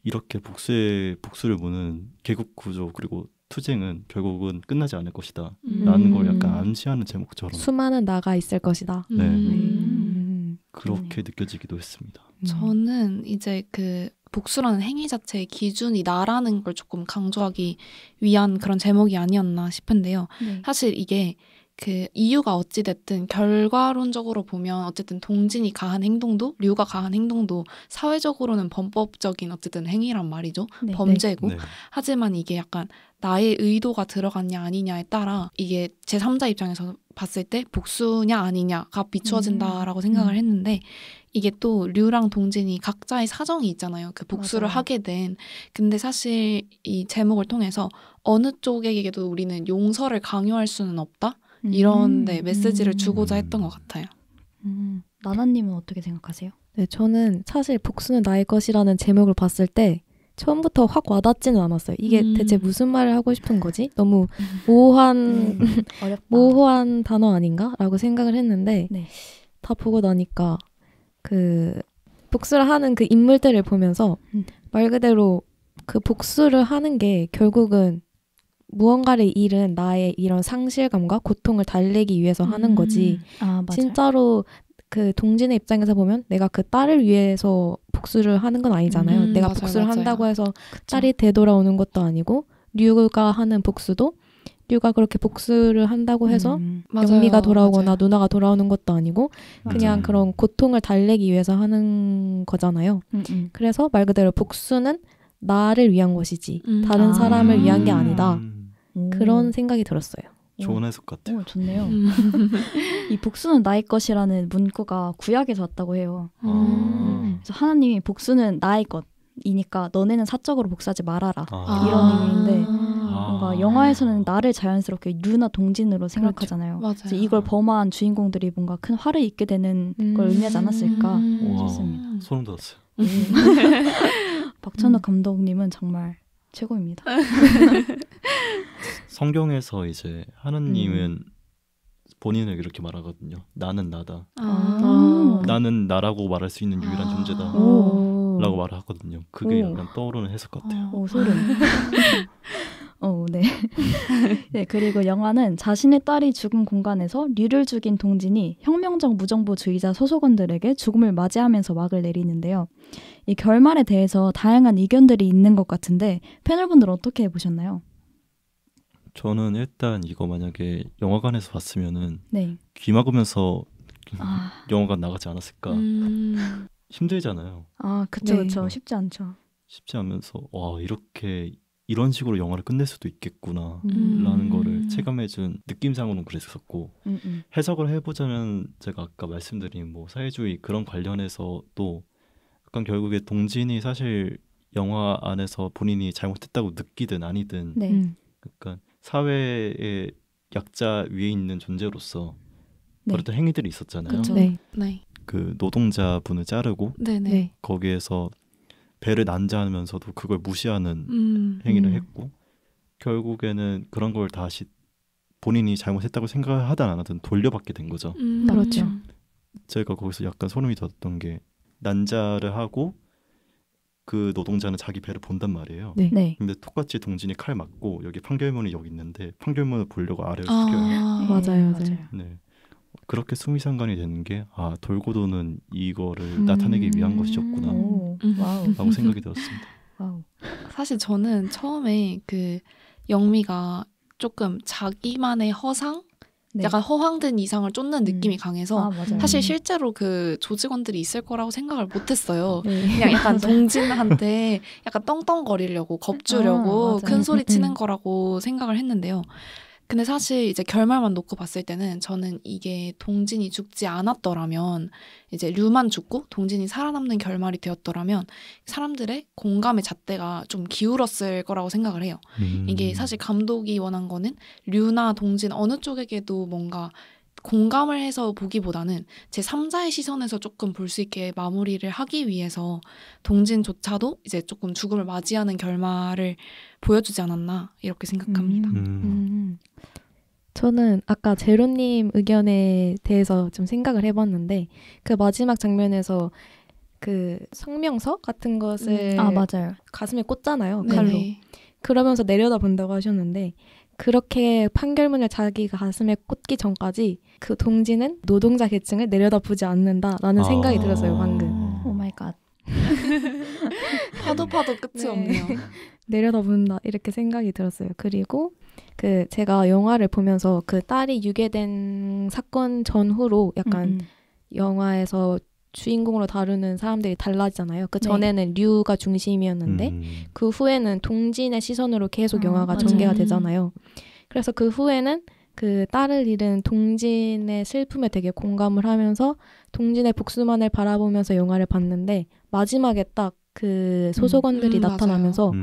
이렇게 복수를 무는 계급 구조 그리고 투쟁은 결국은 끝나지 않을 것이다 라는 걸 약간 암시하는 제목처럼 수많은 나가 있을 것이다. 네. 그렇게 느껴지기도 했습니다. 저는 이제 그 복수라는 행위 자체의 기준이 나라는 걸 조금 강조하기 위한 그런 제목이 아니었나 싶은데요. 네. 사실 이게 그 이유가 어찌됐든 결과론적으로 보면 어쨌든 동진이 가한 행동도 류가 가한 행동도 사회적으로는 범법적인 어쨌든 행위란 말이죠. 네. 범죄고. 네. 하지만 이게 약간 나의 의도가 들어갔냐 아니냐에 따라 이게 제3자 입장에서 봤을 때 복수냐 아니냐가 비추어진다라고 생각을 했는데 이게 또 류랑 동진이 각자의 사정이 있잖아요. 그 복수를 맞아요. 하게 된. 근데 사실 이 제목을 통해서 어느 쪽에게도 우리는 용서를 강요할 수는 없다? 이런 메시지를 주고자 했던 것 같아요. 나나님은 어떻게 생각하세요? 네, 저는 사실 복수는 나의 것이라는 제목을 봤을 때 처음부터 확 와닿지는 않았어요. 이게 대체 무슨 말을 하고 싶은 거지? 너무 모호한 어렵다. 모호한 단어 아닌가? 라고 생각을 했는데 네. 다 보고 나니까 그 복수를 하는 그 인물들을 보면서 말 그대로 그 복수를 하는 게 결국은 무언가를 잃은 나의 이런 상실감과 고통을 달래기 위해서 하는 거지. 아, 맞아요. 진짜로 그 동진의 입장에서 보면 내가 그 딸을 위해서 복수를 하는 건 아니잖아요. 내가 맞아요, 복수를 맞아요. 한다고 해서 그쵸. 딸이 되돌아오는 것도 아니고 류가 하는 복수도 류가 그렇게 복수를 한다고 해서 영미가 돌아오거나 누나가 돌아오는 것도 아니고 그냥 그런 고통을 달래기 위해서 하는 거잖아요. 그래서 말 그대로 복수는 나를 위한 것이지 다른 사람을 위한 게 아니다. 그런 생각이 들었어요. 좋은 해석 같아요. 오, 좋네요. 이 복수는 나의 것이라는 문구가 구약에서 왔다고 해요. 그래서 하나님이 복수는 나의 것이니까 너네는 사적으로 복수하지 말아라. 이런 의미인데 뭔가 영화에서는 나를 자연스럽게 류나 동진으로 생각하잖아요. 맞아요. 그래서 이걸 범한 주인공들이 뭔가 큰 화를 입게 되는 걸 의미하지 않았을까 싶습니다. 소름 돋았어요. 박찬욱 감독님은 정말 최고입니다. 성경에서 이제 하느님은 본인을 이렇게 말하거든요. 나는 나다. 나는 나라고 말할 수 있는 유일한 존재다. 라고 말을 하거든요. 그게 약간 떠오르는 해석 같아요. 오, 소름. 네. 네, 그리고 영화는 자신의 딸이 죽은 공간에서 류를 죽인 동진이 혁명적 무정부주의자 소속원들에게 죽음을 맞이하면서 막을 내리는데요. 이 결말에 대해서 다양한 의견들이 있는 것 같은데 패널분들은 어떻게 보셨나요? 저는 일단 이거 만약에 영화관에서 봤으면은 네. 귀 막으면서 아, 영화관 나가지 않았을까. 힘들잖아요. 아 그쵸 네. 그쵸. 쉽지 않죠. 쉽지 않으면서 와 이렇게 이런 식으로 영화를 끝낼 수도 있겠구나 음. 라는 거를 체감해준 느낌상으로는 그랬었고 해석을 해보자면 제가 아까 말씀드린 뭐 사회주의 그런 관련해서도 약간 결국에 동진이 사실 영화 안에서 본인이 잘못했다고 느끼든 아니든 네. 약간 사회의 약자 위에 있는 존재로서 네. 그랬던 행위들이 있었잖아요. 그쵸. 네. 네. 그 노동자분을 자르고 네네. 네. 거기에서 배를 난자하면서도 그걸 무시하는 행위를 했고 결국에는 그런 걸 다시 본인이 잘못했다고 생각을 하든 안 하든 돌려받게 된 거죠. 그렇죠. 제가 거기서 약간 소름이 돋았던 게 난자를 하고 그 노동자는 자기 배를 본단 말이에요. 네. 네. 근데 똑같이 동진이 칼 맞고 여기 판결문이 여기 있는데 판결문을 보려고 아래로 숙여요. 아, 맞아요, 맞아요. 네. 그렇게 수미상관이 되는 게 아 돌고 도는 이거를 나타내기 위한 것이었구나 오, 와우. 라고 생각이 들었습니다. 와우. 사실 저는 처음에 그 영미가 조금 자기만의 허상? 네. 약간 허황된 이상을 쫓는 느낌이 강해서 아 맞아요. 사실 실제로 그 조직원들이 있을 거라고 생각을 못했어요. 네. 그냥 약간 동진한테 약간 떵떵거리려고 겁주려고 맞아요. 큰 소리 치는 거라고 생각을 했는데요. 근데 사실 이제 결말만 놓고 봤을 때는 저는 이게 동진이 죽지 않았더라면 이제 류만 죽고 동진이 살아남는 결말이 되었더라면 사람들의 공감의 잣대가 좀 기울었을 거라고 생각을 해요. 이게 사실 감독이 원한 거는 류나 동진 어느 쪽에게도 뭔가 공감을 해서 보기보다는 제 3자의 시선에서 조금 볼 수 있게 마무리를 하기 위해서 동진조차도 이제 조금 죽음을 맞이하는 결말을 보여주지 않았나 이렇게 생각합니다. 저는 아까 제로님 의견에 대해서 좀 생각을 해봤는데 그 마지막 장면에서 그 성명서 같은 것을 아 맞아요. 가슴에 꽂잖아요. 네네. 칼로. 그러면서 내려다 본다고 하셨는데 그렇게 판결문을 자기 가슴에 꽂기 전까지 그 동지는 노동자 계층을 내려다보지 않는다라는 생각이 들었어요. 방금. 오 마이 갓. 파도 끝이 네. 없네요. 내려다본다 이렇게 생각이 들었어요. 그리고 그 제가 영화를 보면서 그 딸이 유괴된 사건 전후로 약간 영화에서 주인공으로 다루는 사람들이 달라지잖아요. 그 네. 전에는 류가 중심이었는데 그 후에는 동진의 시선으로 계속 영화가 맞아요. 전개가 되잖아요. 그래서 그 후에는 그 딸을 잃은 동진의 슬픔에 되게 공감을 하면서 동진의 복수만을 바라보면서 영화를 봤는데 마지막에 딱 그 소속원들이 나타나면서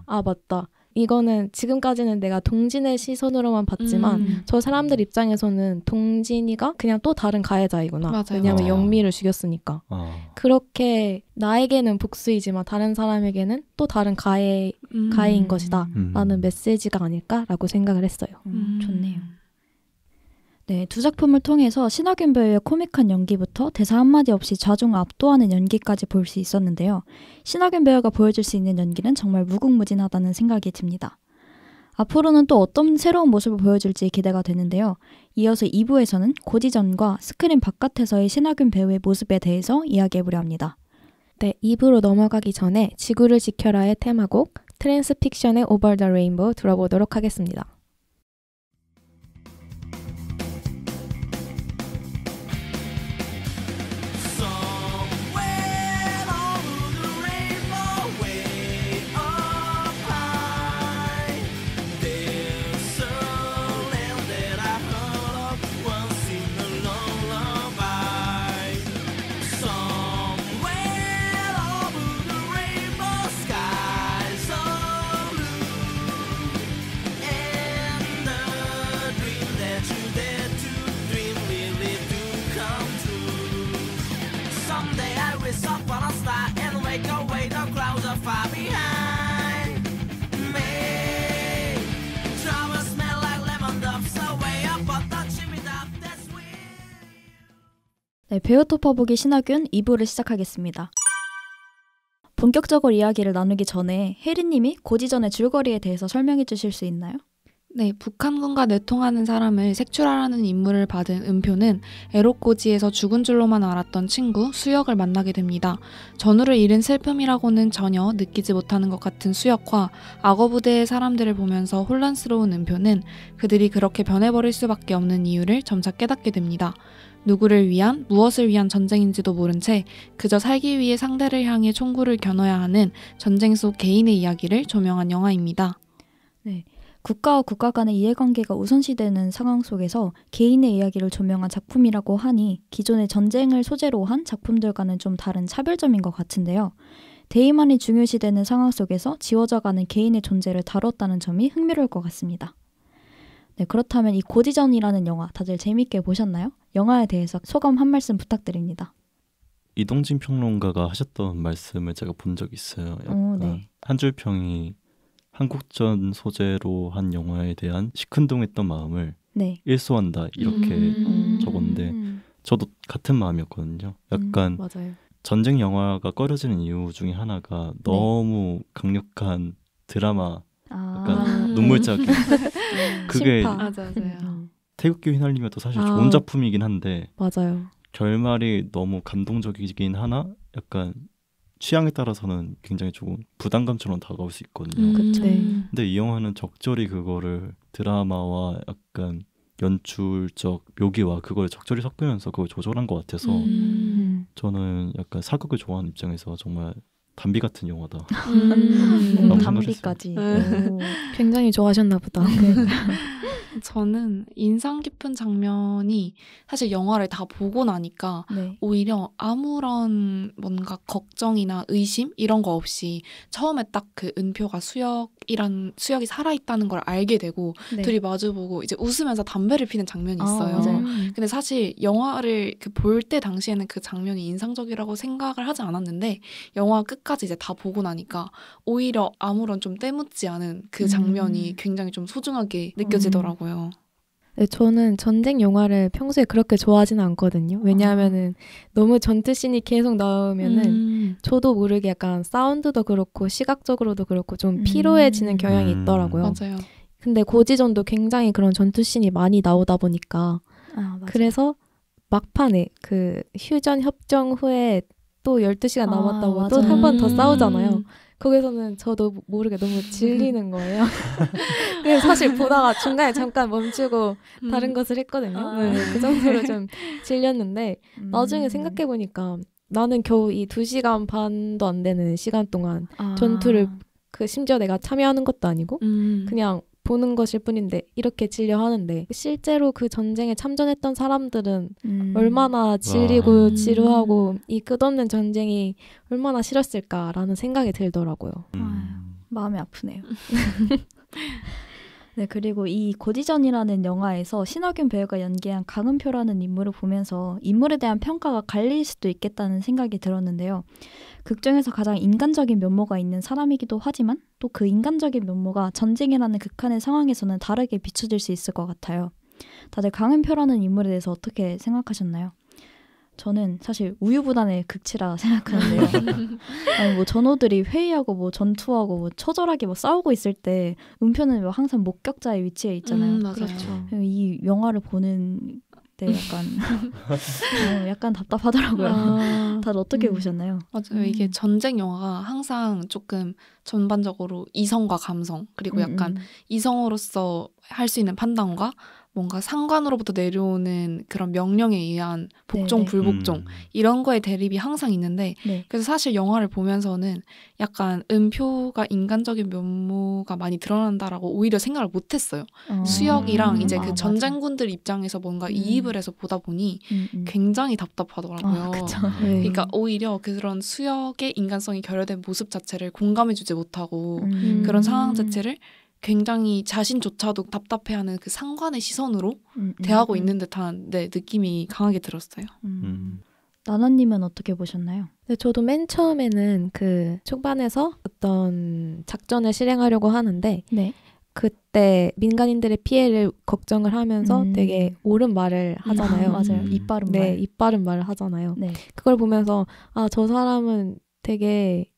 아 맞다. 이거는 지금까지는 내가 동진의 시선으로만 봤지만 저 사람들 입장에서는 동진이가 그냥 또 다른 가해자이구나. 맞아요. 왜냐하면 맞아요. 영미를 죽였으니까. 그렇게 나에게는 복수이지만 다른 사람에게는 또 다른 가해인 것이다 라는 메시지가 아닐까라고 생각을 했어요. 좋네요. 네, 두 작품을 통해서 신하균 배우의 코믹한 연기부터 대사 한마디 없이 좌중을 압도하는 연기까지 볼 수 있었는데요. 신하균 배우가 보여줄 수 있는 연기는 정말 무궁무진하다는 생각이 듭니다. 앞으로는 또 어떤 새로운 모습을 보여줄지 기대가 되는데요. 이어서 2부에서는 고지전과 스크린 바깥에서의 신하균 배우의 모습에 대해서 이야기해보려 합니다. 네, 2부로 넘어가기 전에 지구를 지켜라의 테마곡 트랜스픽션의 Over the Rainbow 들어보도록 하겠습니다. 네, 배우 토퍼보기 신하균 2부를 시작하겠습니다. 본격적으로 이야기를 나누기 전에 혜리님이 고지전의 줄거리에 대해서 설명해 주실 수 있나요? 네, 북한군과 내통하는 사람을 색출하라는 임무를 받은 은표는 에로꼬지에서 죽은 줄로만 알았던 친구 수역을 만나게 됩니다. 전우를 잃은 슬픔이라고는 전혀 느끼지 못하는 것 같은 수역과 악어 부대의 사람들을 보면서 혼란스러운 은표는 그들이 그렇게 변해버릴 수밖에 없는 이유를 점차 깨닫게 됩니다. 누구를 위한, 무엇을 위한 전쟁인지도 모른 채 그저 살기 위해 상대를 향해 총구를 겨눠야 하는 전쟁 속 개인의 이야기를 조명한 영화입니다. 네. 국가와 국가 간의 이해관계가 우선시되는 상황 속에서 개인의 이야기를 조명한 작품이라고 하니 기존의 전쟁을 소재로 한 작품들과는 좀 다른 차별점인 것 같은데요. 대의만이 중요시되는 상황 속에서 지워져가는 개인의 존재를 다뤘다는 점이 흥미로울 것 같습니다. 네, 그렇다면 이 고지전이라는 영화 다들 재밌게 보셨나요? 영화에 대해서 소감 한 말씀 부탁드립니다. 이동진 평론가가 하셨던 말씀을 제가 본 적이 있어요. 약간 네. 한 줄 평이 한국전 소재로 한 영화에 대한 시큰둥했던 마음을 네. 일소한다 이렇게 적었는데 저도 같은 마음이었거든요. 약간 맞아요. 전쟁 영화가 꺼려지는 이유 중에 하나가 너무 강력한 드라마, 약간 눈물짜기. 그게 심파. 맞아요. 태극기 휘날리며도 사실 좋은 작품이긴 한데 맞아요. 결말이 너무 감동적이긴 하나 약간 취향에 따라서는 굉장히 조금 부담감처럼 다가올 수 있거든요. 그쵸. 네. 근데 이 영화는 적절히 그거를 드라마와 약간 연출적 묘기와 그걸 적절히 섞으면서 그걸 조절한 것 같아서 저는 약간 사극을 좋아하는 입장에서 정말 담비 같은 영화다. 라고 담비까지. 오. 굉장히 좋아하셨나 보다. 저는 인상 깊은 장면이 사실 영화를 다 보고 나니까 네. 오히려 아무런 뭔가 걱정이나 의심 이런 거 없이 처음에 딱 그 은표가 수역이 살아있다는 걸 알게 되고 네. 둘이 마주보고 이제 웃으면서 담배를 피는 장면이 있어요. 맞아요. 근데 사실 영화를 볼 때 당시에는 그 장면이 인상적이라고 생각을 하지 않았는데 영화 끝까지 이제 다 보고 나니까 오히려 아무런 좀 때묻지 않은 그 장면이 굉장히 좀 소중하게 느껴지더라고요. 네, 저는 전쟁 영화를 평소에 그렇게 좋아하지는 않거든요. 왜냐하면은 너무 전투씬이 계속 나오면은 저도 모르게 약간 사운드도 그렇고 시각적으로도 그렇고 좀 피로해지는 경향이 있더라고요. 맞아요. 근데 고지전도 굉장히 그런 전투씬이 많이 나오다 보니까 그래서 막판에 그 휴전 협정 후에 또 12시간 남았다고 또 한 번 더 싸우잖아요. 거기서는 저도 모르게 너무 질리는 거예요. 그래서 사실 보다가 중간에 잠깐 멈추고 다른 것을 했거든요. 그 정도로 좀 질렸는데 나중에 생각해보니까 나는 겨우 이 2시간 반도 안 되는 시간 동안 전투를 심지어 내가 참여하는 것도 아니고 그냥 보는 것일 뿐인데 이렇게 질려 하는데 실제로 그 전쟁에 참전했던 사람들은 얼마나 질리고 지루하고 이 끝없는 전쟁이 얼마나 싫었을까라는 생각이 들더라고요. 마음이 아프네요. 네, 그리고 이 고지전이라는 영화에서 신하균 배우가 연기한 강은표라는 인물을 보면서 인물에 대한 평가가 갈릴 수도 있겠다는 생각이 들었는데요. 극 중에서 가장 인간적인 면모가 있는 사람이기도 하지만 또 그 인간적인 면모가 전쟁이라는 극한의 상황에서는 다르게 비춰질 수 있을 것 같아요. 다들 강은표라는 인물에 대해서 어떻게 생각하셨나요? 저는 사실 우유부단의 극치라 생각하는데요. 아니 뭐 전우들이 회의하고 뭐 전투하고 뭐 처절하게 뭐 싸우고 있을 때 은표는 뭐 항상 목격자의 위치에 있잖아요. 그렇죠. 이 영화를 보는 때 약간 답답하더라고요. 다들 어떻게 보셨나요? 맞아요. 이게 전쟁 영화가 항상 조금 전반적으로 이성과 감성 그리고 약간 이성으로서 할 수 있는 판단과 뭔가 상관으로부터 내려오는 그런 명령에 의한 복종, 불복종 이런 거에 대립이 항상 있는데 그래서 사실 영화를 보면서는 약간 은표가 인간적인 면모가 많이 드러난다라고 오히려 생각을 못했어요. 수역이랑 이제 그 전쟁군들 입장에서 뭔가 이입을 해서 보다 보니 굉장히 답답하더라고요. 그러니까 오히려 그런 수역의 인간성이 결여된 모습 자체를 공감해주지 못하고 그런 상황 자체를 굉장히 자신조차도 답답해하는 그 상관의 시선으로 대하고 있는 듯한 느낌이 강하게 들었어요. 나나님은 어떻게 보셨나요? 네, 저도 맨 처음에는 그 초반에서 어떤 작전을 실행하려고 하는데 그때 민간인들의 피해를 걱정을 하면서 되게 옳은 말을 하잖아요. 맞아요. 입바른 말. 네, 입바른 말을 하잖아요. 그걸 보면서 저 사람은 되게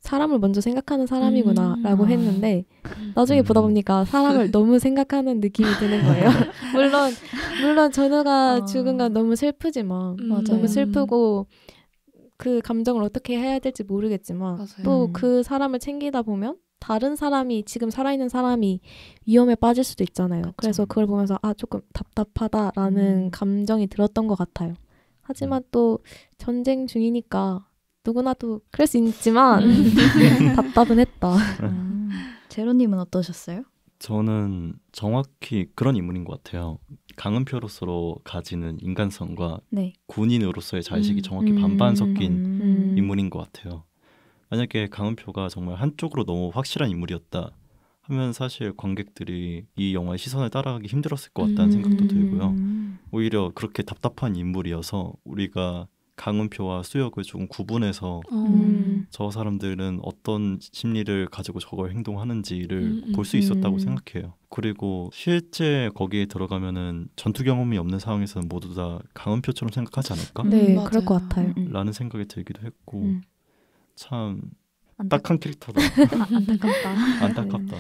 사람을 먼저 생각하는 사람이구나라고 했는데 나중에 보다 보니까 사람을 너무 생각하는 느낌이 드는 거예요. 물론 전우가 죽은 건 너무 슬프지만 너무 슬프고 그 감정을 어떻게 해야 될지 모르겠지만 또 그 사람을 챙기다 보면 다른 사람이 지금 살아있는 사람이 위험에 빠질 수도 있잖아요. 그쵸. 그래서 그걸 보면서 조금 답답하다라는 감정이 들었던 것 같아요. 하지만 또 전쟁 중이니까 누구나 또 그럴 수 있지만 답답은 했다. 제로님은 어떠셨어요? 저는 정확히 그런 인물인 것 같아요. 강은표로서 가지는 인간성과 네. 군인으로서의 자의식이 정확히 반반 섞인 인물인 것 같아요. 만약에 강은표가 정말 한쪽으로 너무 확실한 인물이었다 하면 사실 관객들이 이 영화의 시선을 따라가기 힘들었을 것 같다는 생각도 들고요. 오히려 그렇게 답답한 인물이어서 우리가 강은표와 수혁을 좀 구분해서 저 사람들은 어떤 심리를 가지고 저걸 행동하는지를 볼 수 있었다고 생각해요. 그리고 실제 거기에 들어가면은 전투 경험이 없는 상황에서는 모두 다 강은표처럼 생각하지 않을까? 네, 그럴 것 같아요. 라는 생각이 들기도 했고 참 딱한 캐릭터다. 안타깝다.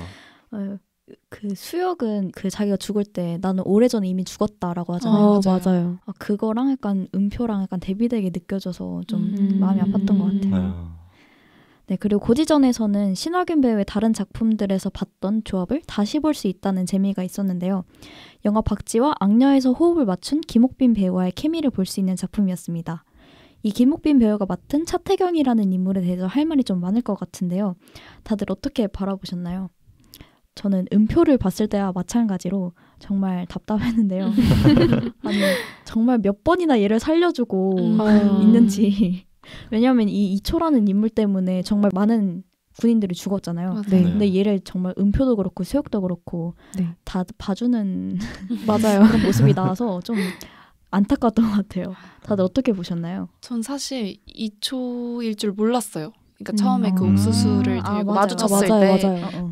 그 수혁은 그 자기가 죽을 때 나는 오래전에 이미 죽었다라고 하잖아요. 맞아요. 그거랑 약간 은표랑 약간 대비되게 느껴져서 좀 마음이 아팠던 것 같아요. 네, 그리고 고지전에서는 신하균 배우의 다른 작품들에서 봤던 조합을 다시 볼 수 있다는 재미가 있었는데요. 영화 박쥐와 악녀에서 호흡을 맞춘 김옥빈 배우와의 케미를 볼 수 있는 작품이었습니다. 이 김옥빈 배우가 맡은 차태경이라는 인물에 대해서 할 말이 좀 많을 것 같은데요. 다들 어떻게 바라보셨나요? 저는 은표를 봤을 때와 마찬가지로 정말 답답했는데요. 아니 정말 몇 번이나 얘를 살려주고 있는지. 왜냐하면 이 이초라는 인물 때문에 정말 많은 군인들이 죽었잖아요. 네. 근데 얘를 정말 은표도 그렇고 수혁도 그렇고 다 봐주는 맞아요. 그런 모습이 나와서 좀 안타까웠던 것 같아요. 다들 어떻게 보셨나요? 전 사실 2초일 줄 몰랐어요. 그러니까 처음에 그 옥수수를 들고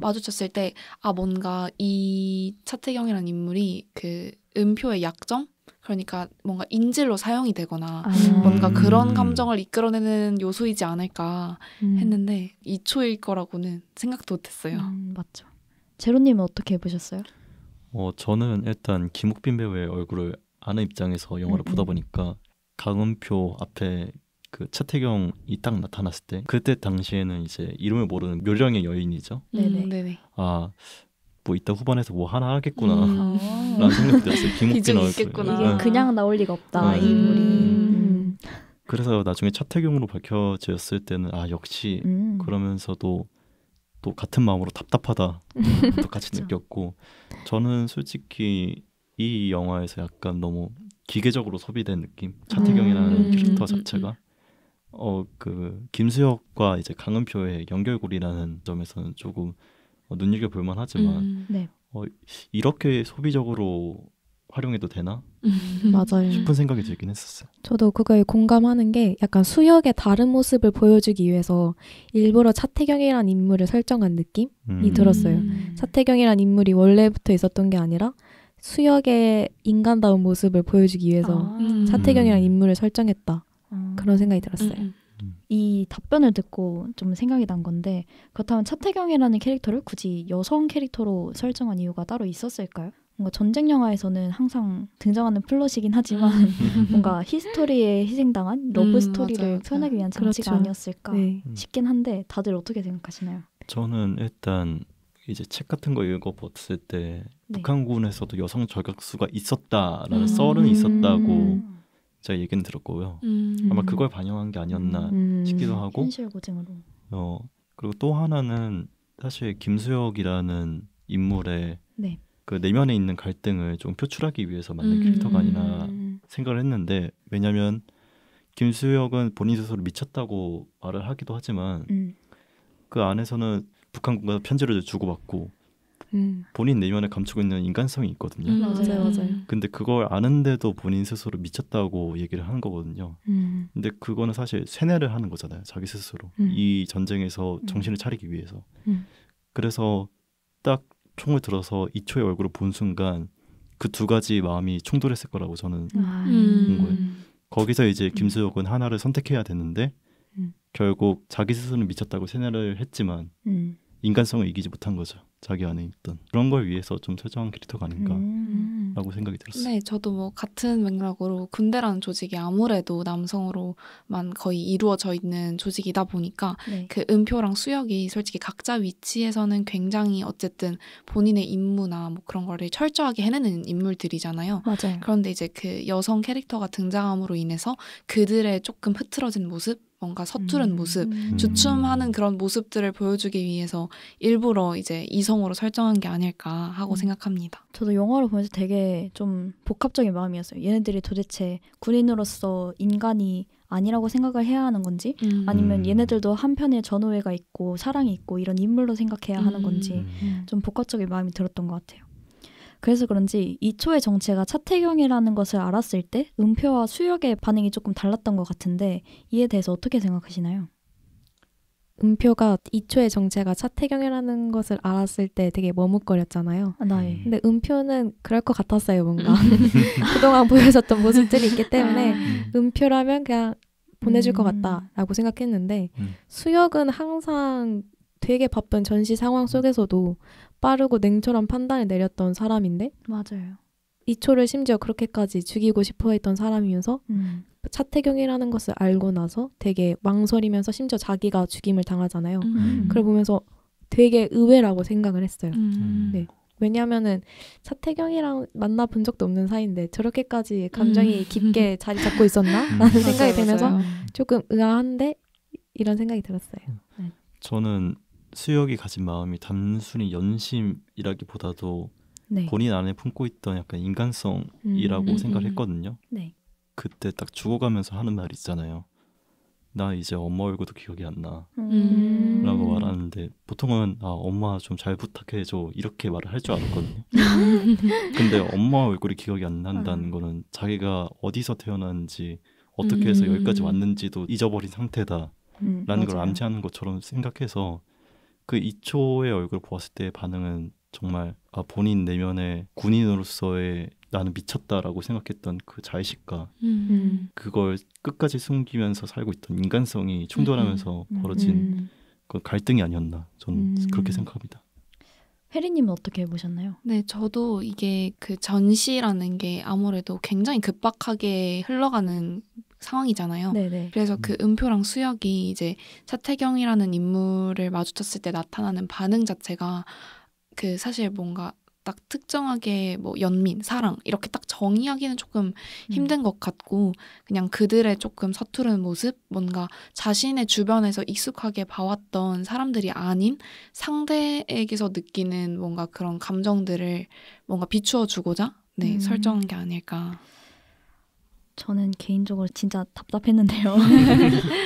마주쳤을 때 뭔가 이 차태경이라는 인물이 그 은표의 약점? 그러니까 뭔가 인질로 사용이 되거나 뭔가 그런 감정을 이끌어내는 요소이지 않을까 했는데 2초일 거라고는 생각도 못했어요. 맞죠. 제로님은 어떻게 보셨어요? 저는 일단 김옥빈 배우의 얼굴을 아는 입장에서 영화를 보다 보니까 강은표 앞에 그 차태경이 딱 나타났을 때 그때 당시에는 이제 이름을 모르는 묘령의 여인이죠. 네네. 뭐 이따 후반에서 뭐 하나 하겠구나 라는 생각이 들었어요. 김옥빈 얼굴. 이게 그냥 나올 리가 없다. 이 인물이. 그래서 나중에 차태경으로 밝혀졌을 때는 역시 그러면서도 또 같은 마음으로 답답하다 또 같이 느꼈고 저는 솔직히 이 영화에서 약간 너무 기계적으로 소비된 느낌. 차태경이라는 캐릭터 자체가 그 김수혁과 이제 강은표의 연결고리라는 점에서는 조금 눈여겨볼만 하지만 이렇게 소비적으로 활용해도 되나? 맞아요. 싶은 생각이 들긴 했었어요. 저도 그거에 공감하는 게 약간 수혁의 다른 모습을 보여주기 위해서 일부러 차태경이라는 인물을 설정한 느낌이 들었어요. 차태경이라는 인물이 원래부터 있었던 게 아니라 수혁의 인간다운 모습을 보여주기 위해서 차태경이라는 인물을 설정했다. 그런 생각이 들었어요. 이 답변을 듣고 좀 생각이 난 건데 그렇다면 차태경이라는 캐릭터를 굳이 여성 캐릭터로 설정한 이유가 따로 있었을까요? 뭔가 전쟁 영화에서는 항상 등장하는 플롯이긴 하지만 뭔가 히스토리에 희생당한 러브 스토리를 표현하기 위한 장치가 아니었을까 싶긴 한데 다들 어떻게 생각하시나요? 저는 일단 이제 책 같은 거 읽어봤을 때 북한군에서도 여성 저격수가 있었다라는 썰은 있었다고 제가 얘기는 들었고요. 아마 그걸 반영한 게 아니었나 싶기도 하고 현실 고증으로. 그리고 또 하나는 사실 김수혁이라는 인물의 그 내면에 있는 갈등을 좀 표출하기 위해서 만든 캐릭터가 아니나 생각을 했는데 왜냐하면 김수혁은 본인 스스로 미쳤다고 말을 하기도 하지만 그 안에서는 북한군과 편지를 주고받고 본인 내면에 감추고 있는 인간성이 있거든요. 맞아요. 근데 그걸 아는데도 본인 스스로 미쳤다고 얘기를 하는 거거든요. 근데 그거는 사실 세뇌를 하는 거잖아요. 자기 스스로. 이 전쟁에서 정신을 차리기 위해서. 그래서 딱 총을 들어서 이초의 얼굴을 본 순간 그 두 가지 마음이 충돌했을 거라고 저는 본 거예요. 거기서 이제 김수혁은 하나를 선택해야 되는데 결국 자기 스스로는 미쳤다고 세뇌를 했지만 인간성을 이기지 못한 거죠. 자기 안에 있던 그런 걸 위해서 좀 설정한 캐릭터가 아닌가라고 생각이 들었어요. 네, 저도 뭐 같은 맥락으로 군대라는 조직이 아무래도 남성으로만 거의 이루어져 있는 조직이다 보니까 네. 그 은표랑 수혁이 솔직히 각자 위치에서는 굉장히 어쨌든 본인의 임무나 뭐 그런 거를 철저하게 해내는 인물들이잖아요. 맞아요. 그런데 이제 그 여성 캐릭터가 등장함으로 인해서 그들의 조금 흐트러진 모습, 뭔가 서투른 모습, 주춤하는 그런 모습들을 보여주기 위해서 일부러 이제 이성으로 설정한 게 아닐까 하고 생각합니다. 저도 영화를 보면서 되게 좀 복합적인 마음이었어요. 얘네들이 도대체 군인으로서 인간이 아니라고 생각을 해야 하는 건지 아니면 얘네들도 한편에 전우애가 있고 사랑이 있고 이런 인물로 생각해야 하는 건지 좀 복합적인 마음이 들었던 것 같아요. 그래서 그런지 이초의 정체가 차태경이라는 것을 알았을 때 은표와 수혁의 반응이 조금 달랐던 것 같은데 이에 대해서 어떻게 생각하시나요? 은표가 이초의 정체가 차태경이라는 것을 알았을 때 되게 머뭇거렸잖아요. 네. 근데 은표는 그럴 것 같았어요, 뭔가. 그동안 보여줬던 모습들이 있기 때문에 은표라면 그냥 보내줄 것 같다라고 생각했는데 수혁은 항상 되게 바쁜 전시 상황 속에서도 빠르고 냉철한 판단을 내렸던 사람인데 맞아요. 이초를 심지어 그렇게까지 죽이고 싶어 했던 사람이면서 차태경이라는 것을 알고 나서 되게 망설이면서 심지어 자기가 죽임을 당하잖아요. 그걸 보면서 되게 의외라고 생각을 했어요. 네. 왜냐하면은 차태경이랑 만나본 적도 없는 사이인데 저렇게까지 감정이 깊게 자리 잡고 있었나? 라는 생각이 들면서 조금 의아한데 이런 생각이 들었어요. 네. 저는 수혁이 가진 마음이 단순히 연심이라기보다도 네. 본인 안에 품고 있던 약간 인간성이라고 생각을 했거든요. 네. 그때 딱 죽어가면서 하는 말 있잖아요. 나 이제 엄마 얼굴도 기억이 안 나 라고 말하는데 보통은 엄마 좀 잘 부탁해줘 이렇게 말을 할 줄 알았거든요. 근데 엄마 얼굴이 기억이 안 난다는 거는 자기가 어디서 태어났는지 어떻게 해서 여기까지 왔는지도 잊어버린 상태다 라는 걸 암시하는 것처럼 생각해서 그 이초의 얼굴을 보았을 때의 반응은 정말 본인 내면의 군인으로서의 나는 미쳤다라고 생각했던 그 자의식과 그걸 끝까지 숨기면서 살고 있던 인간성이 충돌하면서 벌어진 그 갈등이 아니었나 저는 그렇게 생각합니다. 혜리님은 어떻게 보셨나요? 네, 저도 이게 그 전시라는 게 아무래도 굉장히 급박하게 흘러가는 상황이잖아요. 네네. 그래서 그 은표랑 수혁이 이제 차태경이라는 인물을 마주쳤을 때 나타나는 반응 자체가 그 사실 뭔가 딱 특정하게 뭐 연민, 사랑 이렇게 딱 정의하기는 조금 힘든 것 같고 그냥 그들의 조금 서투른 모습, 뭔가 자신의 주변에서 익숙하게 봐왔던 사람들이 아닌 상대에게서 느끼는 뭔가 그런 감정들을 뭔가 비추어 주고자 설정한 게 아닐까. 저는 개인적으로 진짜 답답했는데요.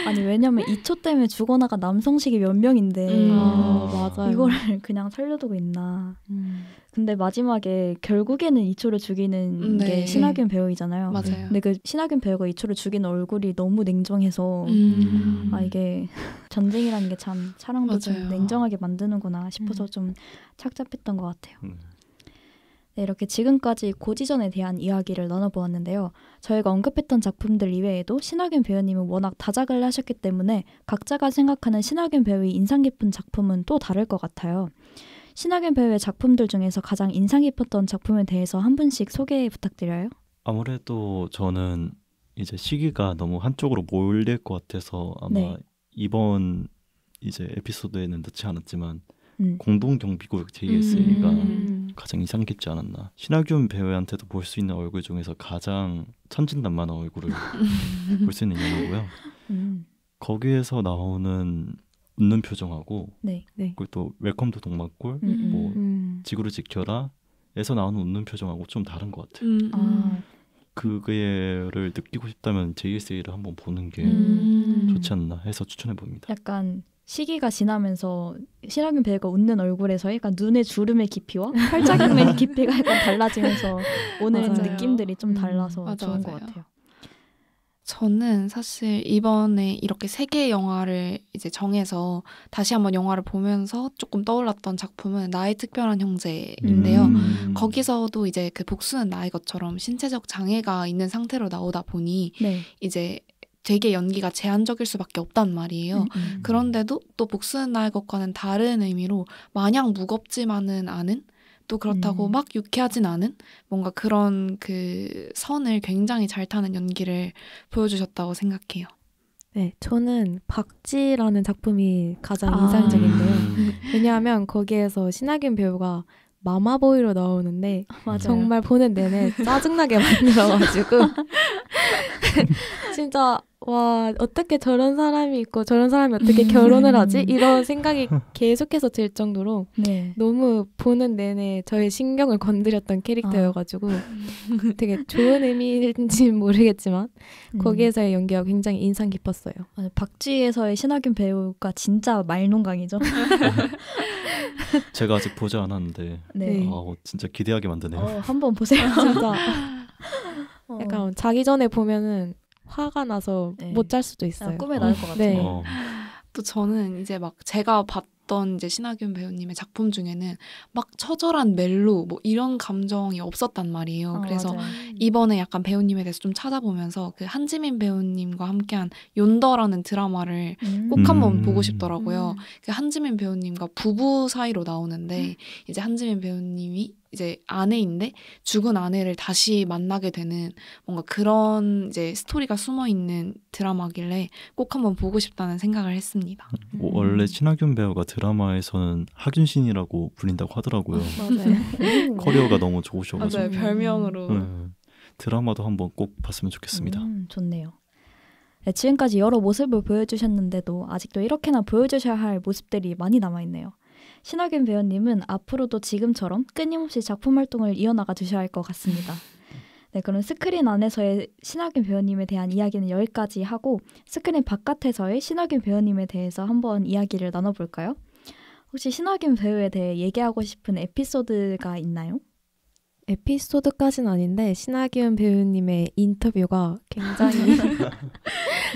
아니 왜냐면 2초 때문에 죽어나간 남성식이 몇 명인데 맞아요. 이거를 그냥 살려두고 있나. 근데 마지막에 결국에는 2초를 죽이는 게 신하균 배우이잖아요. 맞아요. 근데 그 신하균 배우가 2초를 죽이는 얼굴이 너무 냉정해서 이게 전쟁이라는 게 참 사랑도 좀 냉정하게 만드는구나 싶어서 좀 착잡했던 것 같아요. 네, 이렇게 지금까지 고지전에 대한 이야기를 나눠보았는데요. 저희가 언급했던 작품들 이외에도 신하균 배우님은 워낙 다작을 하셨기 때문에 각자가 생각하는 신하균 배우의 인상 깊은 작품은 또 다를 것 같아요. 신하균 배우의 작품들 중에서 가장 인상 깊었던 작품에 대해서 한 분씩 소개 부탁드려요. 아무래도 저는 이제 시기가 너무 한쪽으로 몰릴 것 같아서 아마 이번 이제 에피소드에는 넣지 않았지만 공동경비구역 JSA가 가장 인상 깊지 않았나. 신하균 배우한테도 볼 수 있는 얼굴 중에서 가장 천진난만한 얼굴을 볼 수 있는 영화고요. 거기에서 나오는 웃는 표정하고 그리고 또 웰컴 투 동막골 뭐 지구를 지켜라에서 나오는 웃는 표정하고 좀 다른 것 같아요. 그거를 느끼고 싶다면 JSA를 한번 보는 게 좋지 않나 해서 추천해 봅니다. 약간 시기가 지나면서 신하균 배우가 웃는 얼굴에서 약간 눈의 주름의 깊이와 팔자김의 깊이가 약간 달라지면서 오는 느낌들이 좀 달라서 좋은 것 같아요. 저는 사실 이번에 이렇게 3개의 영화를 이제 정해서 다시 한번 영화를 보면서 조금 떠올랐던 작품은 나의 특별한 형제인데요. 거기서도 이제 그 복수는 나의 것처럼 신체적 장애가 있는 상태로 나오다 보니 이제 되게 연기가 제한적일 수밖에 없단 말이에요. 그런데도 또 복수는 나의 것과는 다른 의미로 마냥 무겁지만은 않은, 또 그렇다고 막 유쾌하진 않은 뭔가 그런 그 선을 굉장히 잘 타는 연기를 보여주셨다고 생각해요. 네, 저는 박쥐라는 작품이 가장 인상적인데요. 왜냐하면 거기에서 신하균 배우가 마마보이로 나오는데 맞아요. 정말 보는 내내 짜증나게 만들어가지고 진짜 와 어떻게 저런 사람이 있고 저런 사람이 어떻게 결혼을 하지? 이런 생각이 계속해서 들 정도로 네. 너무 보는 내내 저의 신경을 건드렸던 캐릭터여가지고 되게 좋은 의미인지는 모르겠지만 거기에서의 연기가 굉장히 인상 깊었어요. 맞아요. 박쥐에서의 신하균 배우가 진짜 말농강이죠. 제가 아직 보지 않았는데 네. 진짜 기대하게 만드네요. 한번 보세요. 진짜 약간 자기 전에 보면은 화가 나서 네. 못 잘 수도 있어요. 꿈에 나올 것 같아요. 네. 또 저는 이제 막 제가 봤던 이제 신하균 배우님의 작품 중에는 막 처절한 멜로 뭐 이런 감정이 없었단 말이에요. 그래서 맞아요. 이번에 약간 배우님에 대해서 좀 찾아보면서 그 한지민 배우님과 함께한 욘더라는 드라마를 꼭 한번 보고 싶더라고요. 그 한지민 배우님과 부부 사이로 나오는데 이제 한지민 배우님이 이제 아내인데 죽은 아내를 다시 만나게 되는 뭔가 그런 이제 스토리가 숨어 있는 드라마길래 꼭 한번 보고 싶다는 생각을 했습니다. 원래 신하균 배우가 드라마에서는 하균신이라고 불린다고 하더라고요. 맞아요. 커리어가 너무 좋으셔가지고. 맞아요. 별명으로. 드라마도 한번 꼭 봤으면 좋겠습니다. 좋네요. 네, 지금까지 여러 모습을 보여주셨는데도 아직도 이렇게나 보여주셔야 할 모습들이 많이 남아있네요. 신하균 배우님은 앞으로도 지금처럼 끊임없이 작품 활동을 이어나가 주셔야 할 것 같습니다. 네, 그럼 스크린 안에서의 신하균 배우님에 대한 이야기는 여기까지 하고 스크린 바깥에서의 신하균 배우님에 대해서 한번 이야기를 나눠볼까요? 혹시 신하균 배우에 대해 얘기하고 싶은 에피소드가 있나요? 에피소드까지는 아닌데 신하균 배우님의 인터뷰가 굉장히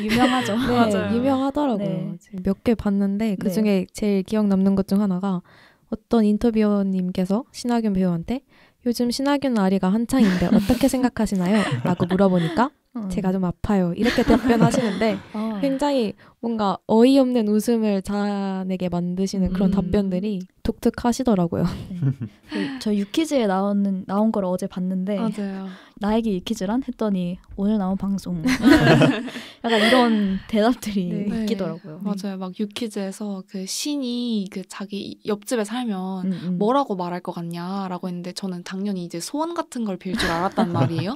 유명하죠. 네, 맞아요. 유명하더라고요. 네. 몇 개 봤는데 그중에 제일 기억 남는 것 중 하나가 어떤 인터뷰어님께서 신하균 배우한테 요즘 신하균 아리가 한창인데 어떻게 생각하시나요? 라고 물어보니까 제가 좀 아파요. 이렇게 답변하시는데 굉장히 뭔가 어이없는 웃음을 자아내게 만드시는 그런 답변들이 독특하시더라고요. 네. 저 유퀴즈에 나온 걸 어제 봤는데 맞아요. 나에게 유퀴즈란? 했더니 오늘 나온 방송 약간 이런 대답들이 네. 웃기더라고요. 맞아요. 막 유퀴즈에서 그 신이 그 자기 옆집에 살면 뭐라고 말할 것 같냐라고 했는데 저는 당연히 이제 소원 같은 걸 빌 줄 알았단 말이에요.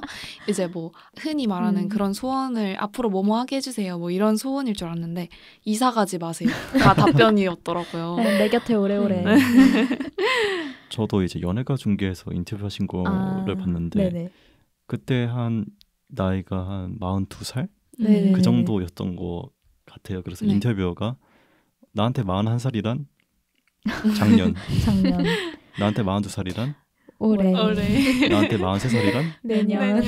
이제 뭐 흔히 말하는 그런 소원을 앞으로 뭐뭐 하게 해주세요. 뭐 이런 소원일 줄 알았는데 이사 가지 마세요. 다 답변이었더라고요. 내 곁에 오래오래. 저도 이제 연예가 중계에서 인터뷰하신 거를 봤는데 네네. 그때 한 나이가 한 42살? 네네네. 그 정도였던 것 같아요. 그래서 네. 인터뷰어가 나한테 41살이란 작년, 작년. 나한테 42살이란 올해. 나한테 43살이란 내년.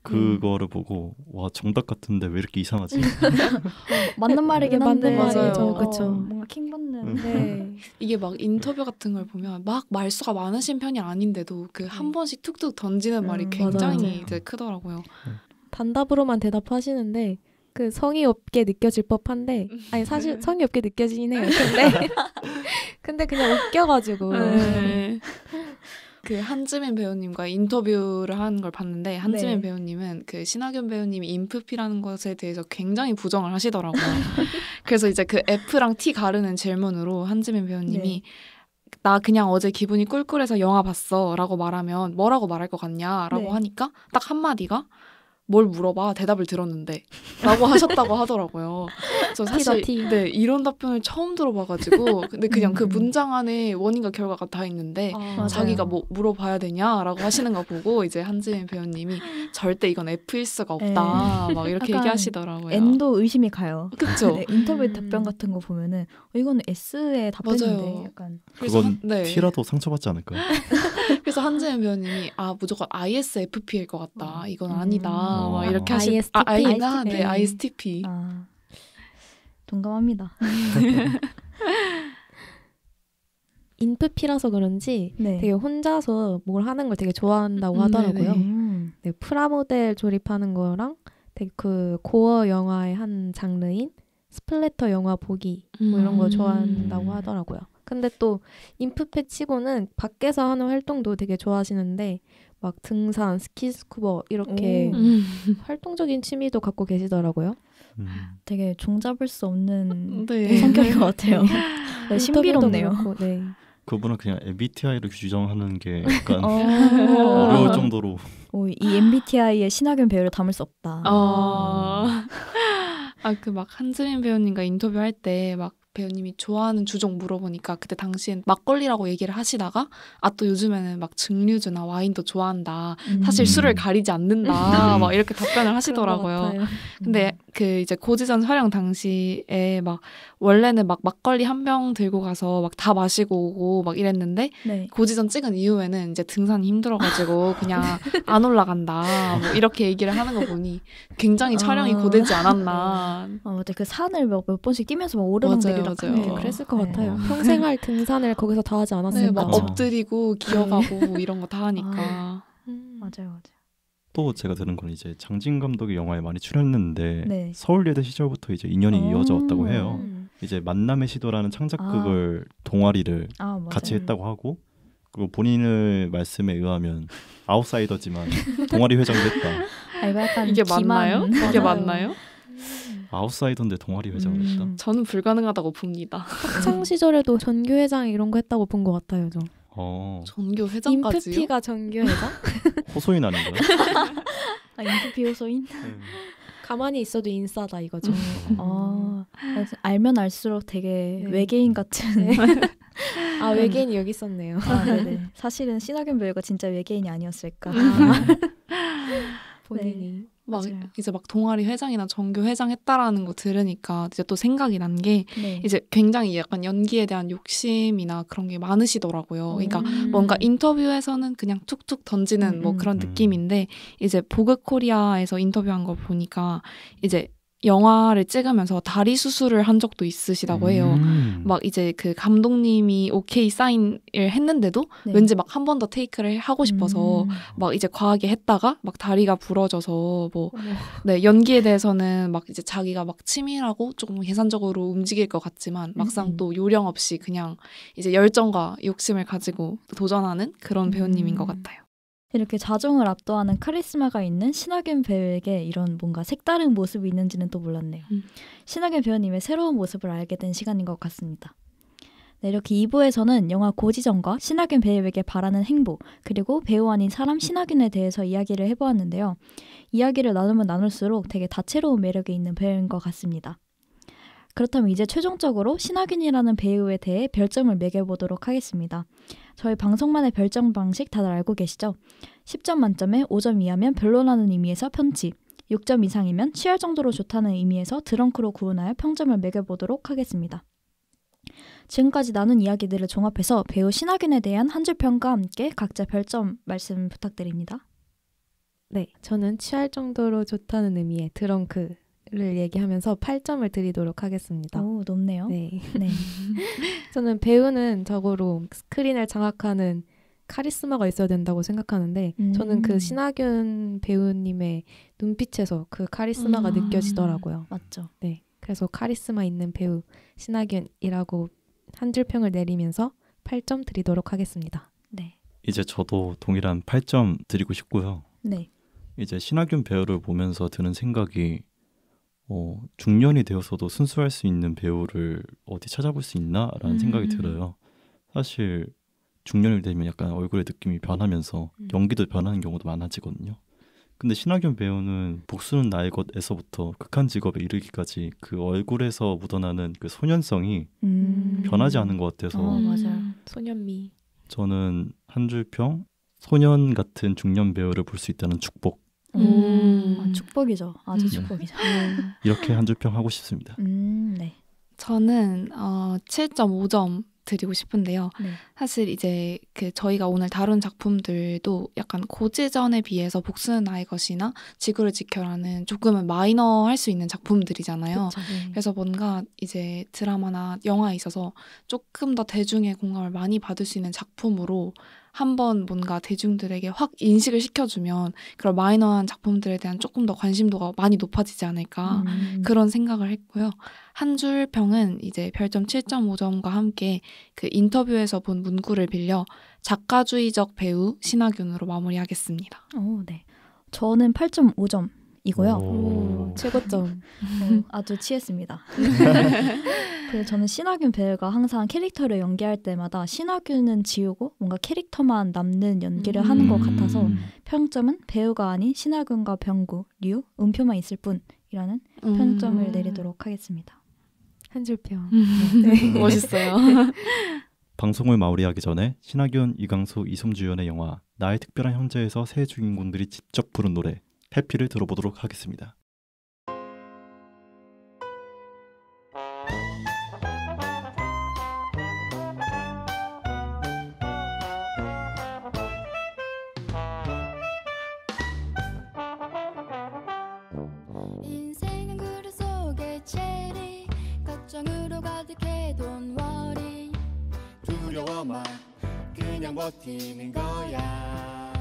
그거를 보고 와 정답 같은데 왜 이렇게 이상하지? 맞는 말이긴 한데 맞는 말이죠. 그쵸. 뭔가 킹받는. 네. 이게 막 인터뷰 같은 걸 보면 막 말수가 많으신 편이 아닌데도 그 한 번씩 툭툭 던지는 말이 굉장히 맞아요. 이제 크더라고요. 단답으로만 대답하시는데 그 성의 없게 느껴질 법한데 아니 사실 성의 없게 느껴지긴 해요. 근데 그냥 웃겨가지고 네. 그 한지민 배우님과 인터뷰를 한 걸 봤는데 한지민 네. 배우님은 그 신하균 배우님이 인프피라는 것에 대해서 굉장히 부정을 하시더라고요. 그래서 이제 그 F랑 T 가르는 질문으로 한지민 배우님이 나 그냥 어제 기분이 꿀꿀해서 영화 봤어 라고 말하면 뭐라고 말할 것 같냐라고 네. 하니까 딱 한마디가 뭘 물어봐 대답을 들었는데 라고 하셨다고 하더라고요. 저 사실 T다, T. 네, 이런 답변을 처음 들어봐가지고 근데 그냥 그 문장 안에 원인과 결과가 다 있는데 맞아요. 자기가 뭐 물어봐야 되냐라고 하시는 거 보고 이제 한지민 배우님이 절대 이건 F일 수가 없다 막 이렇게 약간 얘기하시더라고요. N도 의심이 가요. 그쵸? 네, 인터뷰 답변 같은 거 보면은 이건 S의 답변인데 맞아요. 약간 그래서 그건 네. T라도 상처받지 않을까요? 그래서 한지민 배우님이 무조건 ISFP일 것 같다. 이건 아니다. 막 이렇게 ISTP? 아이나 ISTP. 네 ISTP. 동감합니다. 인프피라서 그런지 네. 되게 혼자서 뭘 하는 걸 되게 좋아한다고 네네. 하더라고요. 네, 프라모델 조립하는 거랑 되게 그 고어 영화의 한 장르인 스플래터 영화 보기 뭐 이런 거 좋아한다고 하더라고요. 근데 또 인프페 치고는 밖에서 하는 활동도 되게 좋아하시는데 막 등산, 스키스쿠버 이렇게 활동적인 취미도 갖고 계시더라고요. 되게 종잡을 수 없는 네. 성격인 것 같아요. 네, 신비롭네요. 그렇고, 네. 그분은 그냥 MBTI로 규정하는 게 약간 어려울 어려울 정도로 이 MBTI의 신하균 배우를 담을 수 없다. 그 막 한지민 배우님과 인터뷰할 때 막 배우님이 좋아하는 주종 물어보니까 그때 당시엔 막걸리라고 얘기를 하시다가 또 요즘에는 막 증류주나 와인도 좋아한다. 사실 술을 가리지 않는다. 막 이렇게 답변을 하시더라고요. 근데 그 이제 고지전 촬영 당시에 막 원래는 막 막걸리 한 병 들고 가서 막 다 마시고 오고 막 이랬는데 네. 고지전 찍은 이후에는 이제 등산이 힘들어가지고 그냥 안 올라간다. 뭐 이렇게 얘기를 하는 거 보니 굉장히 촬영이 고되지 않았나. 맞아. 그 산을 몇 번씩 뛰면서 막 오르막 내리락 맞아요. 네, 그랬을 것 같아요. 평생 할 등산을 거기서 다 하지 네, 않았을까. 막 엎드리고 기어가고 이런 거 다 하니까. 맞아요. 또 제가 들은 건 이제 장진 감독의 영화에 많이 출연했는데 네. 서울예대 시절부터 이제 인연이 이어져 왔다고 해요. 이제 만남의 시도라는 창작극을 동아리를 맞아요. 같이 했다고 하고 그리고 본인의 말씀에 의하면 아웃사이더지만 동아리 회장도 했다. 이거 약간 이게 맞나요? 이게 맞아요. 맞나요? 아웃사이더인데 동아리 회장을 했다. 저는 불가능하다고 봅니다. 학창 시절에도 전교회장 이런 거 했다고 본 것 같아요. 저. 전교 회장까지요? 인프피가 전교회장? 호소인 아닌가요? 인프피 호소인? 가만히 있어도 인싸다 이거죠. 알면 알수록 되게 네. 외계인 같은. 외계인이 여기 있었네요. 네네. 사실은 신하균 배우가 진짜 외계인이 아니었을까. 본인이. 막 맞아요. 이제 막 동아리 회장이나 전교 회장 했다라는 거 들으니까 이제 또 생각이 난 게 네. 이제 굉장히 약간 연기에 대한 욕심이나 그런 게 많으시더라고요. 그러니까 음. 뭔가 인터뷰에서는 그냥 툭툭 던지는 뭐 그런 느낌인데 이제 보그 코리아에서 인터뷰한 거 보니까 이제 영화를 찍으면서 다리 수술을 한 적도 있으시다고 해요. 막 이제 그 감독님이 오케이 사인을 했는데도 네. 왠지 막 한 번 더 테이크를 하고 싶어서 막 이제 과하게 했다가 막 다리가 부러져서 뭐 네, 연기에 대해서는 막 이제 자기가 막 치밀하고 조금 계산적으로 움직일 것 같지만 막상 또 요령 없이 그냥 이제 열정과 욕심을 가지고 도전하는 그런 배우님인 것 같아요. 이렇게 자정을 압도하는 카리스마가 있는 신하균 배우에게 이런 뭔가 색다른 모습이 있는지는 또 몰랐네요. 신하균 배우님의 새로운 모습을 알게 된 시간인 것 같습니다. 네, 이렇게 2부에서는 영화 고지전과 신하균 배우에게 바라는 행복, 그리고 배우 아닌 사람 신하균에 대해서 이야기를 해보았는데요. 이야기를 나누면 나눌수록 되게 다채로운 매력이 있는 배우인 것 같습니다. 그렇다면 이제 최종적으로 신하균이라는 배우에 대해 별점을 매겨보도록 하겠습니다. 저희 방송만의 별점 방식 다들 알고 계시죠? 10점 만점에 5점 이하면 별로라는 의미에서 편집, 6점 이상이면 취할 정도로 좋다는 의미에서 드렁크로 구분하여 평점을 매겨보도록 하겠습니다. 지금까지 나눈 이야기들을 종합해서 배우 신하균에 대한 한 줄 평과 함께 각자 별점 말씀 부탁드립니다. 네, 저는 취할 정도로 좋다는 의미의 드렁크를 얘기하면서 8점을 드리도록 하겠습니다. 오, 높네요. 네. 네. 저는 배우는 적어도 스크린을 장악하는 카리스마가 있어야 된다고 생각하는데 저는 그 신하균 배우님의 눈빛에서 그 카리스마가 느껴지더라고요. 맞죠. 네, 그래서 카리스마 있는 배우 신하균이라고 한 줄 평을 내리면서 8점 드리도록 하겠습니다. 네. 이제 저도 동일한 8점 드리고 싶고요. 네. 이제 신하균 배우를 보면서 드는 생각이 중년이 되어서도 순수할 수 있는 배우를 어디 찾아볼 수 있나라는 생각이 들어요. 사실 중년이 되면 약간 얼굴의 느낌이 변하면서 연기도 변하는 경우도 많아지거든요. 근데 신하균 배우는 복수는 나의 것에서부터 극한 직업에 이르기까지 그 얼굴에서 묻어나는 그 소년성이 변하지 않은 것 같아서 맞아요. 소년미. 저는 한 줄 평 소년 같은 중년 배우를 볼 수 있다는 축복. 축복이죠. 아주 축복이죠. 이렇게 한 줄 평 하고 싶습니다. 네. 저는 7.5점 드리고 싶은데요. 네. 사실 이제 그 저희가 오늘 다룬 작품들도 약간 고지전에 비해서 복수는 나의 것이나 지구를 지켜라는 조금은 마이너할 수 있는 작품들이잖아요. 그쵸. 그래서 뭔가 이제 드라마나 영화에 있어서 조금 더 대중의 공감을 많이 받을 수 있는 작품으로 한번 뭔가 대중들에게 확 인식을 시켜주면 그런 마이너한 작품들에 대한 조금 더 관심도가 많이 높아지지 않을까 그런 생각을 했고요. 한 줄 평은 이제 별점 7.5점과 함께 그 인터뷰에서 본 문구를 빌려 작가주의적 배우 신하균으로 마무리하겠습니다. 네. 저는 8.5점이고요. 오, 최고점. 아주 취했습니다. 그래서 저는 신하균 배우가 항상 캐릭터를 연기할 때마다 신하균은 지우고 뭔가 캐릭터만 남는 연기를 하는 것 같아서 평점은 배우가 아닌 신하균과 병구, 류, 음표만 있을 뿐이라는 평점을 내리도록 하겠습니다. 한 줄 평. 네. 멋있어요. 방송을 마무리하기 전에 신하균, 이강수, 이솜주 연의 영화 나의 특별한 형제에서 새 주인공들이 직접 부른 노래 해피를 들어보도록 하겠습니다. 인생은 구름 속의 체리 걱정으로 가득해 돈 워리 두려워 마 그냥 버티는 거야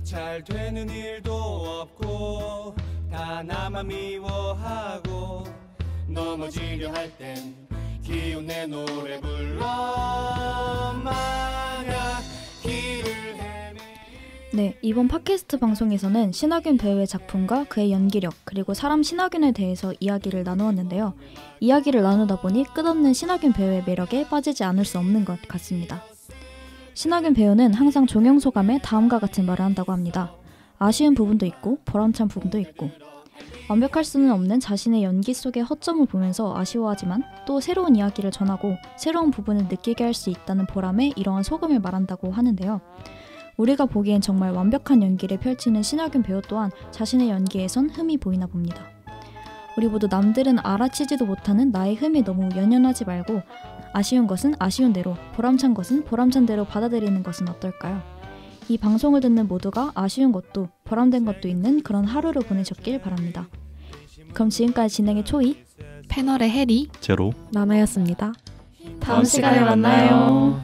잘 되는 일도 없고 다 나만 미워하고 넘어지려 할 땐 기운 내 노래 불러 만약 길을 네, 이번 팟캐스트 방송에서는 신하균 배우의 작품과 그의 연기력 그리고 사람 신하균에 대해서 이야기를 나누었는데요. 이야기를 나누다 보니 끝없는 신하균 배우의 매력에 빠지지 않을 수 없는 것 같습니다. 신하균 배우는 항상 종영 소감에 다음과 같은 말을 한다고 합니다. 아쉬운 부분도 있고 보람찬 부분도 있고 완벽할 수는 없는 자신의 연기 속의 허점을 보면서 아쉬워하지만 또 새로운 이야기를 전하고 새로운 부분을 느끼게 할 수 있다는 보람에 이러한 소감을 말한다고 하는데요. 우리가 보기엔 정말 완벽한 연기를 펼치는 신하균 배우 또한 자신의 연기에선 흠이 보이나 봅니다. 우리 모두 남들은 알아채지도 못하는 나의 흠이 너무 연연하지 말고 아쉬운 것은 아쉬운 대로, 보람찬 것은 보람찬 대로 받아들이는 것은 어떨까요? 이 방송을 듣는 모두가 아쉬운 것도 보람된 것도 있는 그런 하루를 보내셨길 바랍니다. 그럼 지금까지 진행의 초이, 패널의 해리, 제로, 나나였습니다. 다음 시간에 만나요.